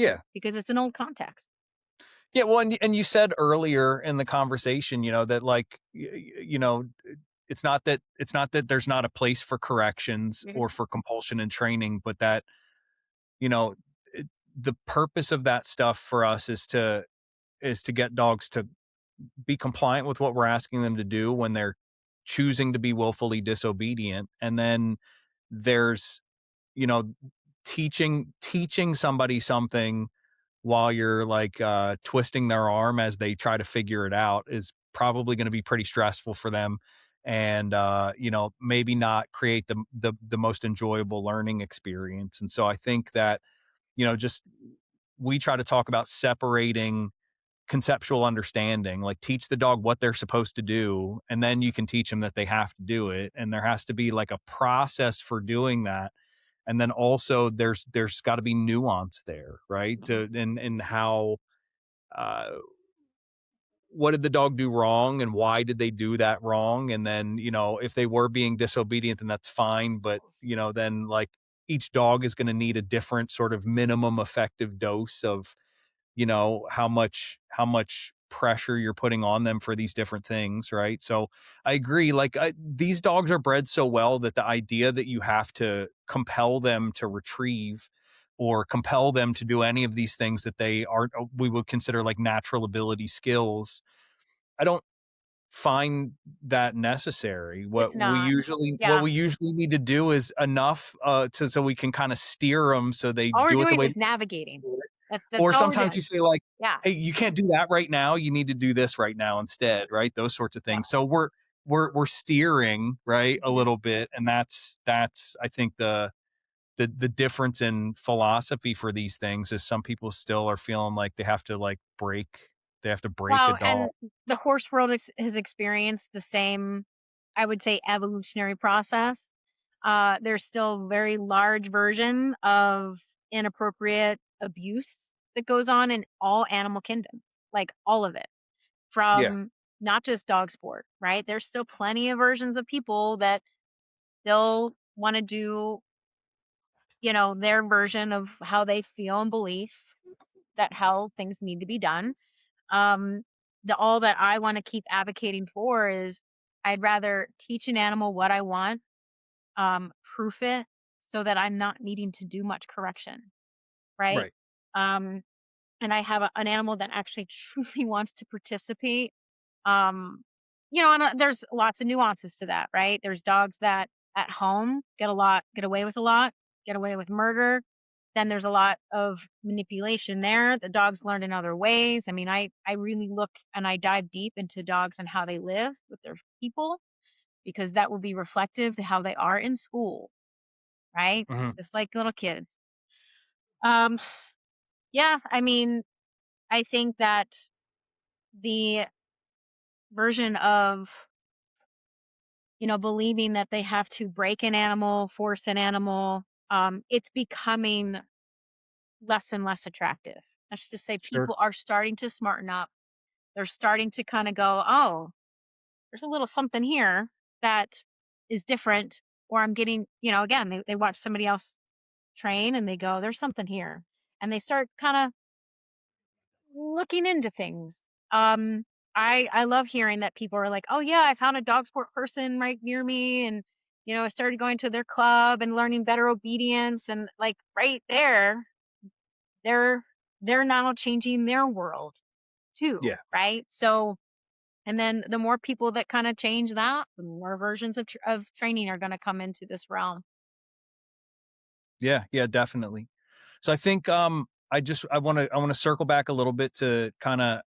right? yeah. Because it's an old context. Yeah, well, and you said earlier in the conversation, that like, it's not that there's not a place for corrections or Mhm. for compulsion and training, but that, you know, it, the purpose of that stuff for us is to get dogs to be compliant with what we're asking them to do when they're choosing to be willfully disobedient. And then there's, you know, teaching somebody something while you're like twisting their arm as they try to figure it out is probably going to be pretty stressful for them, and maybe not create the most enjoyable learning experience. And so I think that, just we try to talk about separating conceptual understanding, like teach the dog what they're supposed to do, and then you can teach them that they have to do it. And there has to be like a process for doing that. And then also there's got to be nuance there, right? Mhm. In how, uh, what did the dog do wrong and why did they do that wrong? And then, if they were being disobedient, then that's fine. But, then like each dog is going to need a different sort of minimum effective dose of, how much pressure you're putting on them for these different things, right? So I agree. Like, these dogs are bred so well that the idea that you have to compel them to retrieve or compel them to do any of these things that they are we would consider like natural ability skills, I don't find that necessary. It's What we not. usually what Yeah. we usually need to do is enough to so we can kind of steer them so they All we're do it the doing way. is navigating. That's Or all we're sometimes you doing. say like, Yeah. "Hey, you can't do that right now, you need to do this right now instead," right? Those sorts of Yeah. things. So we're steering, right, a Mhm. little bit, and that's I think the difference in philosophy for these things is some people still are feeling like they have to break a Well, dog. and the horse world has experienced the same, I would say, evolutionary process. There's still very large version of inappropriate abuse that goes on in all animal kingdoms, like all of it, Yeah, from not just dog sport, right? There's still plenty of versions of people that still want to do, their version of how they feel and believe that how things need to be done. Um, the all that I want to keep advocating for is I'd rather teach an animal what I want, proof it so that I'm not needing to do much correction, right? right. Um, and I have an animal that actually truly wants to participate. Um, and there's lots of nuances to that, right? There's dogs that at home get away with a lot, get away with murder. Then there's a lot of manipulation there. The dogs learn in other ways. I mean, I really look and I dive deep into dogs and how they live with their people because that will be reflective to how they are in school, right? Mhm. Just like little kids. Um, yeah, I mean, I think that the version of, believing that they have to break an animal, force an animal, it's becoming less and less attractive. Let's just say Sure. people are starting to smarten up. They're starting to kind of go, oh, there's a little something here that is different. Or I'm getting, again, they watch somebody else train and they go, there's something here. And they start kind of looking into things. Um, I love hearing that people are like, "Oh yeah, I found a dog sport person right near me, and I started going to their club and learning better obedience, and like right there, they're they're now changing their world too, Yeah. right? So, and then the more people that kind of change that, the more versions of training are going to come into this realm. Yeah, yeah, definitely. So I think I want to circle back a little bit to kind of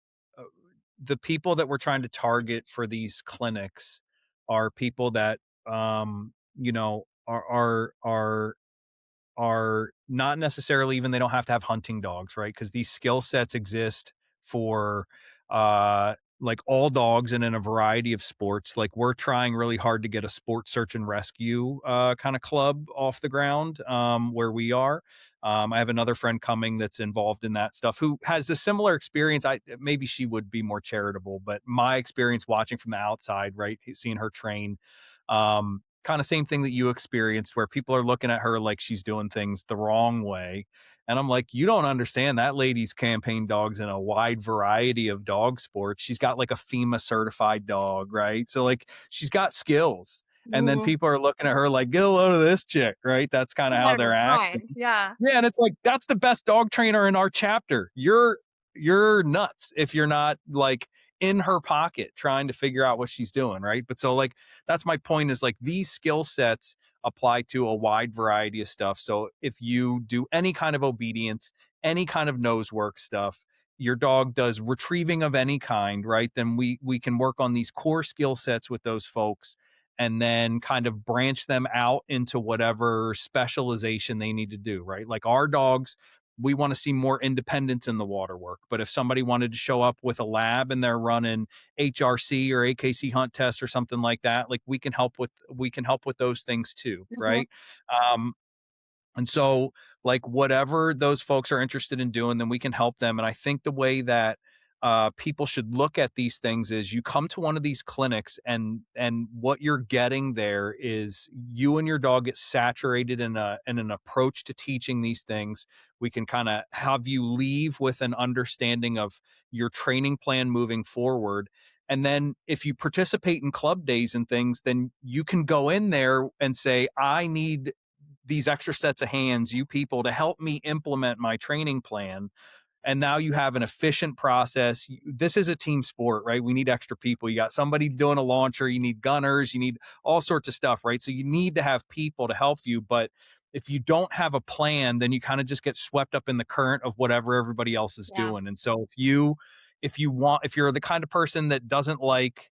the people that we're trying to target for these clinics are people that are not necessarily, even they don't have to have hunting dogs, right? Because these skill sets exist for like all dogs and in a variety of sports. Like we're trying really hard to get a sport search and rescue kind of club off the ground where we are. I have another friend coming that's involved in that stuff who has a similar experience. Maybe she would be more charitable, but my experience watching from the outside, right, seeing her train, kind of same thing that you experienced where people are looking at her like she's doing things the wrong way. And I'm like, you don't understand that lady's campaign dogs in a wide variety of dog sports. She's got like a FEMA certified dog, right? So like she's got skills. And then Mhm. people are looking at her like, get a load of this chick, right? That's kind of She's how out of they're her acting. mind. Yeah. Yeah, and it's like that's the best dog trainer in our chapter. You're nuts if you're not like in her pocket trying to figure out what she's doing, right? But so like that's my point is like these skill sets apply to a wide variety of stuff. So if you do any kind of obedience, any kind of nose work stuff, your dog does retrieving of any kind, right? Then we can work on these core skill sets with those folks and then kind of branch them out into whatever specialization they need to do, right? Like our dogs, we want to see more independence in the water work. But if somebody wanted to show up with a lab and they're running HRC or AKC hunt tests or something like that, like we can help with those things too, Mhm. right? And so, like, whatever those folks are interested in doing, then we can help them. And I think the way that people should look at these things is you come to one of these clinics, and what you're getting there is you and your dog get saturated in an approach to teaching these things. We can kind of have you leave with an understanding of your training plan moving forward. And then if you participate in club days and things, then you can go in there and say, I need these extra sets of hands, you people, to help me implement my training plan. And now you have an efficient process. This is a team sport, right? We need extra people. You got somebody doing a launcher, you need gunners, you need all sorts of stuff, right? So you need to have people to help you. But if you don't have a plan, then you kind of just get swept up in the current of whatever everybody else is Yeah. doing. And so if you're the kind of person that doesn't like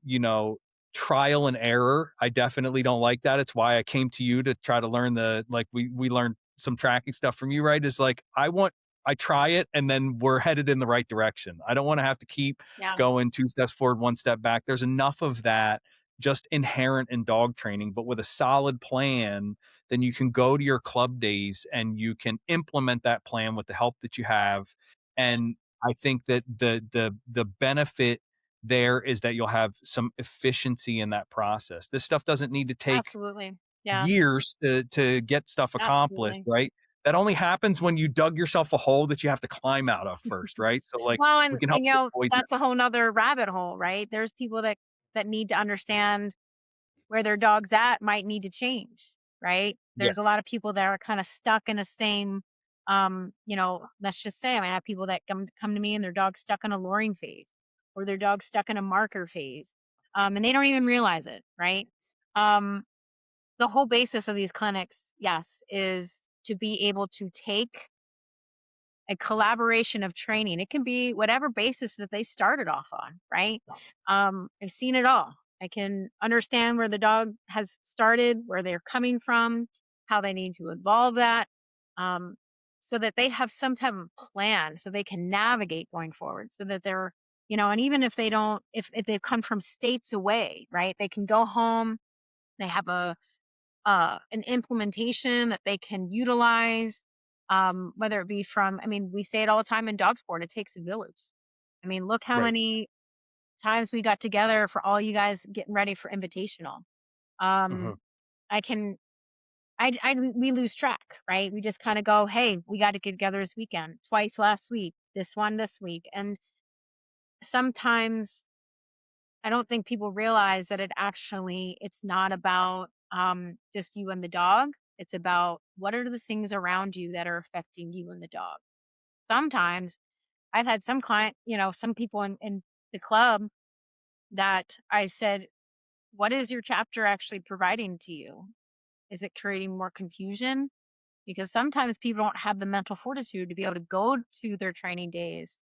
you know, trial and error. I definitely don't like that. It's why I came to you to try to learn the like we learned some tracking stuff from you, right? Is like I try it and then we're headed in the right direction. I don't want to have to keep Yeah. going two steps forward, one step back. There's enough of that just inherent in dog training, but with a solid plan, then you can go to your club days and you can implement that plan with the help that you have. And I think that the benefit there is that you'll have some efficiency in that process. This stuff doesn't need to take Absolutely. Yeah. years to get stuff accomplished, Absolutely. right? That only happens when you dug yourself a hole that you have to climb out of first, right? So like Well, we and can help and, you avoid that. that's a whole nother rabbit hole, right? There's people that need to understand where their dog's at might need to change, right? Yeah, There's a lot of people that are kinda stuck in the same, let's just say, I mean, I have people that come to me and their dog's stuck in a luring phase or their dog's stuck in a marker phase, and they don't even realize it, right? Um, the whole basis of these clinics, yes, is to be able to take a collaboration of training. It can be whatever basis that they started off on, right? I've seen it all. I can understand where the dog has started, where they're coming from, how they need to evolve that, um, so that they have some type of plan, so they can navigate going forward, so that they're, and even if they don't, if they've come from states away, right, they can go home. They have an implementation that they can utilize, whether it be from, I mean, we say it all the time in dog sport, it takes a village. I mean, look how right. many times we got together for all you guys getting ready for invitational. Mhm. Um, I can, we lose track, right? We just kind of go, hey, we got to get together this weekend, twice last week, this one this week. And sometimes I don't think people realize that it's not about just you and the dog. It's about what are the things around you that are affecting you and the dog. Sometimes I've had some client, some people in the club that I said, what is your chapter actually providing to you? Is it creating more confusion? Because sometimes people don't have the mental fortitude to be able to go to their training days,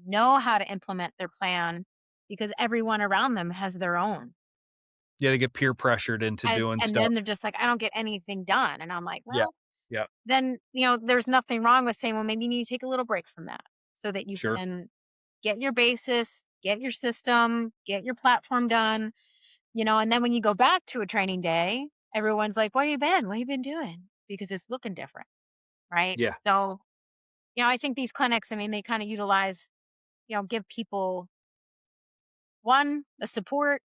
know how to implement their plan because everyone around them has their own. Yeah, they get peer pressured into doing And stuff. then they're just like, "I don't get anything done." And I'm like, Yeah. "Well, Yeah. then, there's nothing wrong with saying, well, maybe you need to take a little break from that so that you Sure. can get your basis, get your system, get your platform done, and then when you go back to a training day, everyone's like, "Where you been? What you been doing?" Because it's looking different, right? Yeah. So, I think these clinics, I mean, they kind of utilize, give people one, the support,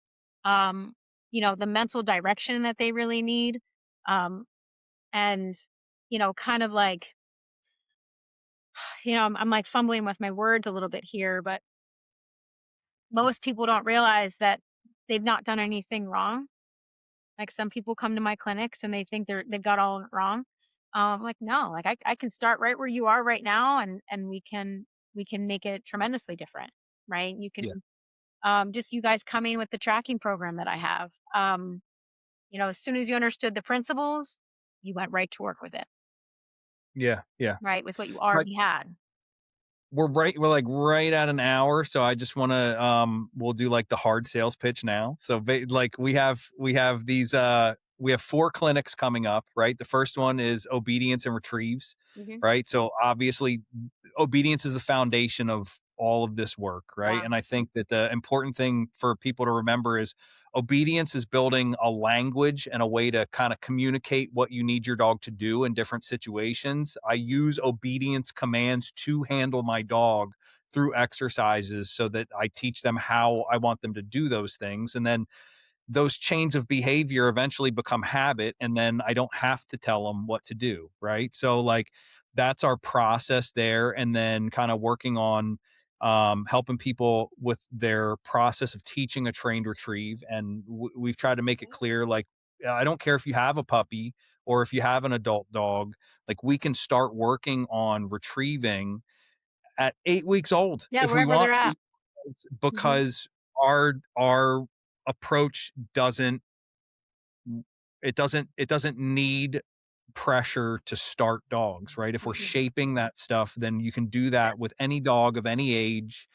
the mental direction that they really need. Um, and, kind of like, I'm like fumbling with my words a little bit here, but most people don't realize that they've not done anything wrong. Like some people come to my clinics and they think they've got all of it wrong. Like no, like I can start right where you are right now, and we can make it tremendously different, right? You Yeah. can just you guys coming with the tracking program that I have. As soon as you understood the principles, you went right to work with it, Yeah. Yeah. right, with what you Like, already had. we're like right at an hour, so I just want to we'll do like the hard sales pitch now. So like we have these we have 4 clinics coming up, right? The first one is obedience and retrieves, Hmm. right? So obviously obedience is the foundation of all of this work, right? Yeah. And I think that the important thing for people to remember is obedience is building a language and a way to kind of communicate what you need your dog to do in different situations. I use obedience commands to handle my dog through exercises so that I teach them how I want them to do those things. And then those chains of behavior eventually become habit, and then I don't have to tell them what to do, right? So like that's our process there, and then kind of working on helping people with their process of teaching a trained retrieve. And we've tried to make it clear, like, I don't care if you have a puppy or if you have an adult dog, like we can start working on retrieving at 8 weeks old Yeah, if we wherever want they're to, at. Hmm. because our approach doesn't it doesn't need pressure to start dogs, right? If we're Hmm. shaping that stuff, then you can do that with any dog of any age,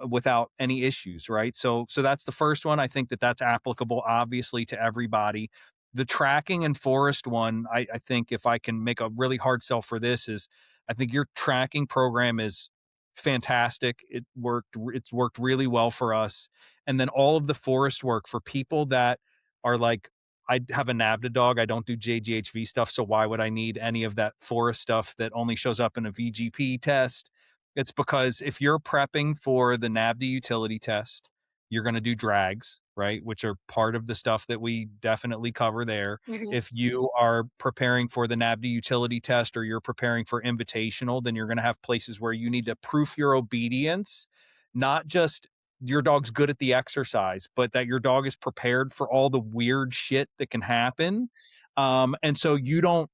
without any issues, right? So that's the first one. I think that that's applicable, obviously, to everybody. The tracking and forest one, I think if I can make a really hard sell for this is, I think your tracking program is fantastic. It's worked really well for us. And then all of the forest work for people that are like, I have a NAVDA dog. I don't do JGHV stuff, so why would I need any of that forest stuff that only shows up in a VGP test? It's because if you're prepping for the NAVDA utility test, you're going to do drags, right? Which are part of the stuff that we definitely cover there. Hmm. If you are preparing for the NAVDA utility test or you're preparing for invitational, then you're going to have places where you need to proof your obedience, not just your dog's good at the exercise, but that your dog is prepared for all the weird shit that can happen. And so you don't,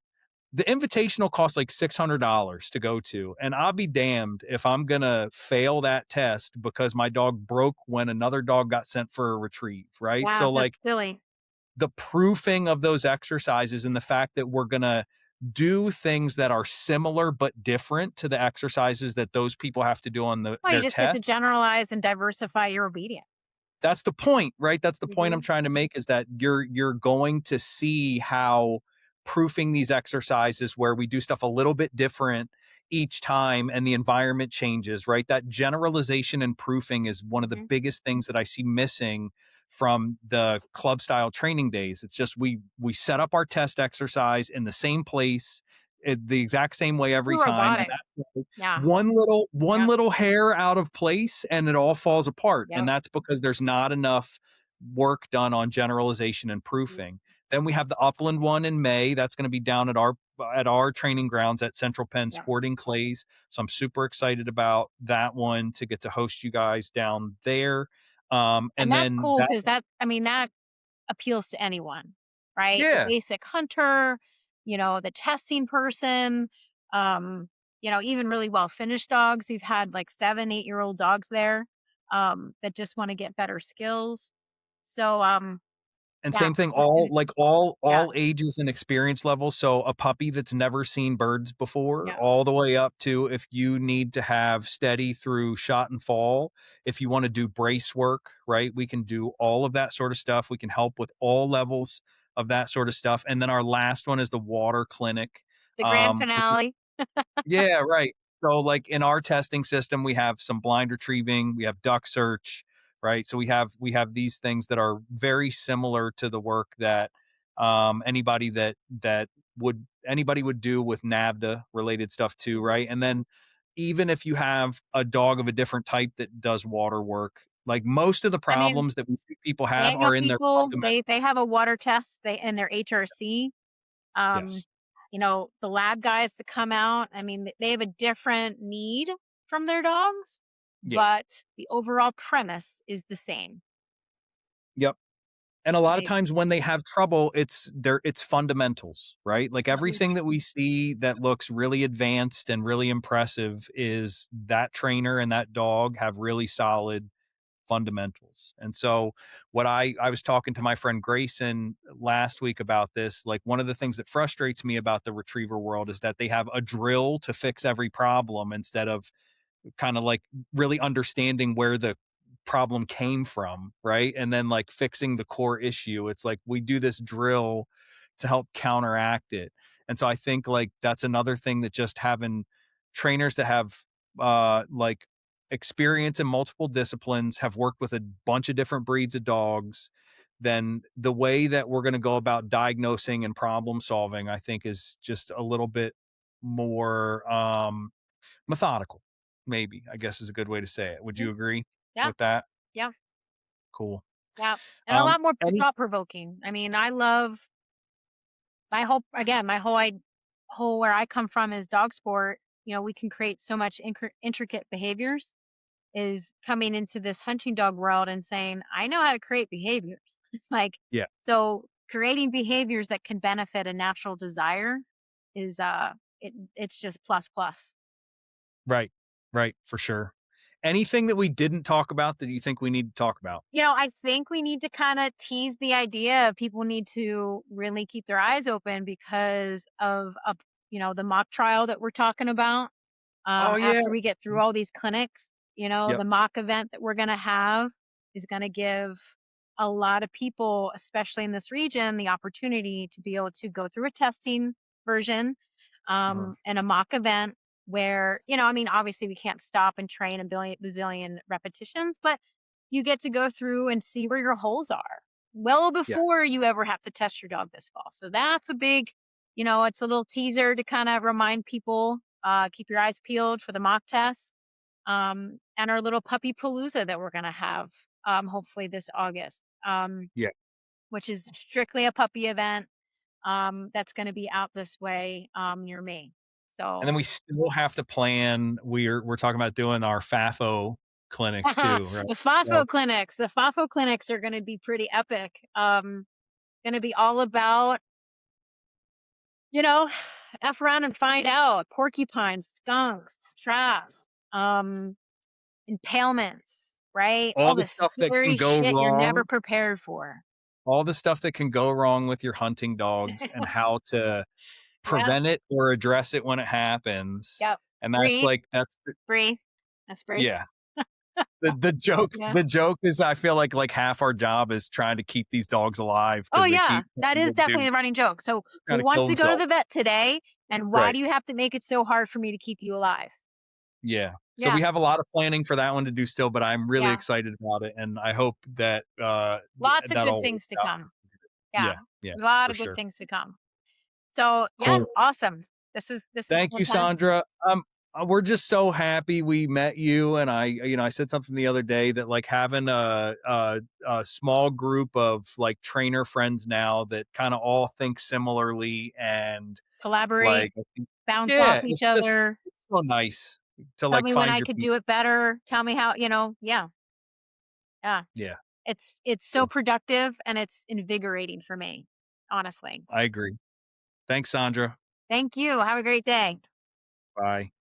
the invitational costs like $600 to go to. And I'll be damned if I'm going to fail that test because my dog broke when another dog got sent for a retrieve. Right. Yeah, So, that's like, silly. the proofing of those exercises and the fact that we're going to do things that are similar but different to the exercises that those people have to do on Well, you their just get to test. generalize and diversify your obedience. That's the point, right? That's the point I'm Hmm. trying to make, is that you're going to see how proofing these exercises where we do stuff a little bit different each time and the environment changes, right? That generalization and proofing is one of the Hmm. biggest things that I see missing from the club style training days. It's just we set up our test exercise in the same place, the exact same way every Too time, and robotic. that's Yeah. one Yep. little hair out of place and it all falls apart, and Yep. that's because there's not enough work done on generalization and Mhm. proofing. Then we have the Upland one in May. That's going to be down at our training grounds at Central Penn Yep. Sporting Clays. So I'm super excited about that one, to get to host you guys down there. And And that's then cool that, because that appeals to anyone, right? The yeah. basic hunter, the testing person, um, even really well finished dogs. We've had like 7, 8-year-old dogs there that just want to get better skills. So, And yeah, same thing, it's all gonna, like all yeah, all ages and experience levels. So a puppy that's never seen birds before, yeah. all the way up to if you need to have steady through shot and fall, if you want to do brace work, right? We can do all of that sort of stuff. We can help with all levels of that sort of stuff. And then our last one is the water clinic, The grand which is, finale. yeah, right. So, like, in our testing system, we have some blind retrieving, we have duck search, right? So we have these things that are very similar to the work that anybody would do with NAVDA related stuff too, Mhm. right? And then even if you have a dog of a different type that does water work, Like most of the I mean, problems that we see people have manual are in their people, fundamental. they have a water test, they and their HRC. Um, Yes. the lab guys that come out, I mean, they have a different need from their dogs, Yeah. but the overall premise is the same, Yep. And a lot of right? times when they have trouble, it's fundamentals, right? Like Absolutely. everything that we see that looks really advanced and really impressive is that trainer and that dog have really solid fundamentals. And so what I was talking to my friend Grayson last week about this, like one of the things that frustrates me about the retriever world is that they have a drill to fix every problem instead of kind of like really understanding where the problem came from, right? And then like fixing the core issue. It's like we do this drill to help counteract it. And so I think like that's another thing that just having trainers that have like experience in multiple disciplines, have worked with a bunch of different breeds of dogs, then the way that we're going to go about diagnosing and problem solving, I think is just a little bit more methodical, maybe, I guess is a good way to say it. Would Mhm. you agree Yeah, with that? yeah, Cool. yeah, and a lot more Any thought provoking. I mean, I love my whole where I come from is dog sport. We can create so much intricate behaviors. Is coming into this hunting dog world and saying, I know how to create behaviors. like, Yeah, so creating behaviors that can benefit a natural desire is it's just plus plus. right, right, for sure. Anything that we didn't talk about that you think we need to talk about? I think we need to kind of tease the idea of people need to really keep their eyes open because of the mock trial that we're talking about. Oh, yeah. After we get through all these clinics, Yep, the mock event that we're going to have is going to give a lot of people, especially in this region, the opportunity to be able to go through a testing version uh-huh, and a mock event where, I mean, obviously we can't stop and train a billion bazillion repetitions, but you get to go through and see where your holes are well yeah, before you ever have to test your dog this fall. So that's a big, it's a little teaser to kind of remind people, keep your eyes peeled for the mock test, and our little puppy palooza that we're going to have, hopefully this August, yeah, which is strictly a puppy event, that's going to be out this way, near me. and then So we still have to plan we're talking about doing our FAFO clinic too, right? Yep. The FAFO clinics are going to be pretty epic. Going to be all about, you know, F around and find out porcupines, skunks, traps, um, impalements, right? All All the this stuff that can scary go shit you're never wrong, prepared for. all the stuff that can go wrong with your hunting dogs and how to Yep, prevent it or address it when it happens. yep. And that's Breathe, like that's the breathe. That's breathe. yeah. The Yeah. joke is I feel like half our job is trying to keep these dogs alive Oh because they yeah, keep that telling is the definitely dude a running joke. So trying who to wants kill to go to himself. the vet today? And why Right. do you have to make it so hard for me to keep you alive? Yeah. So we Yeah, have a lot of planning for that one to do still, but I'm really yeah. excited about it, and I hope that, Lots of that good all things works to out. come. Yeah, Yeah, yeah, a lot for of good sure. things to come. So yeah, Cool. awesome. This is Thank you, fantastic. Sondra. We're just so happy we met you, and I said something the other day that, like, having a small group of, like, trainer friends now that kinda all think similarly and, Collaborate, like, I think bounce yeah, off each it's just other. it's so nice to, Tell like, me when find I your could do people. it better. Tell me how, yeah, yeah. Yeah, It's so cool. productive and it's invigorating for me, honestly. I agree. Thanks, Sondra. Thank you. Have a great day. Bye.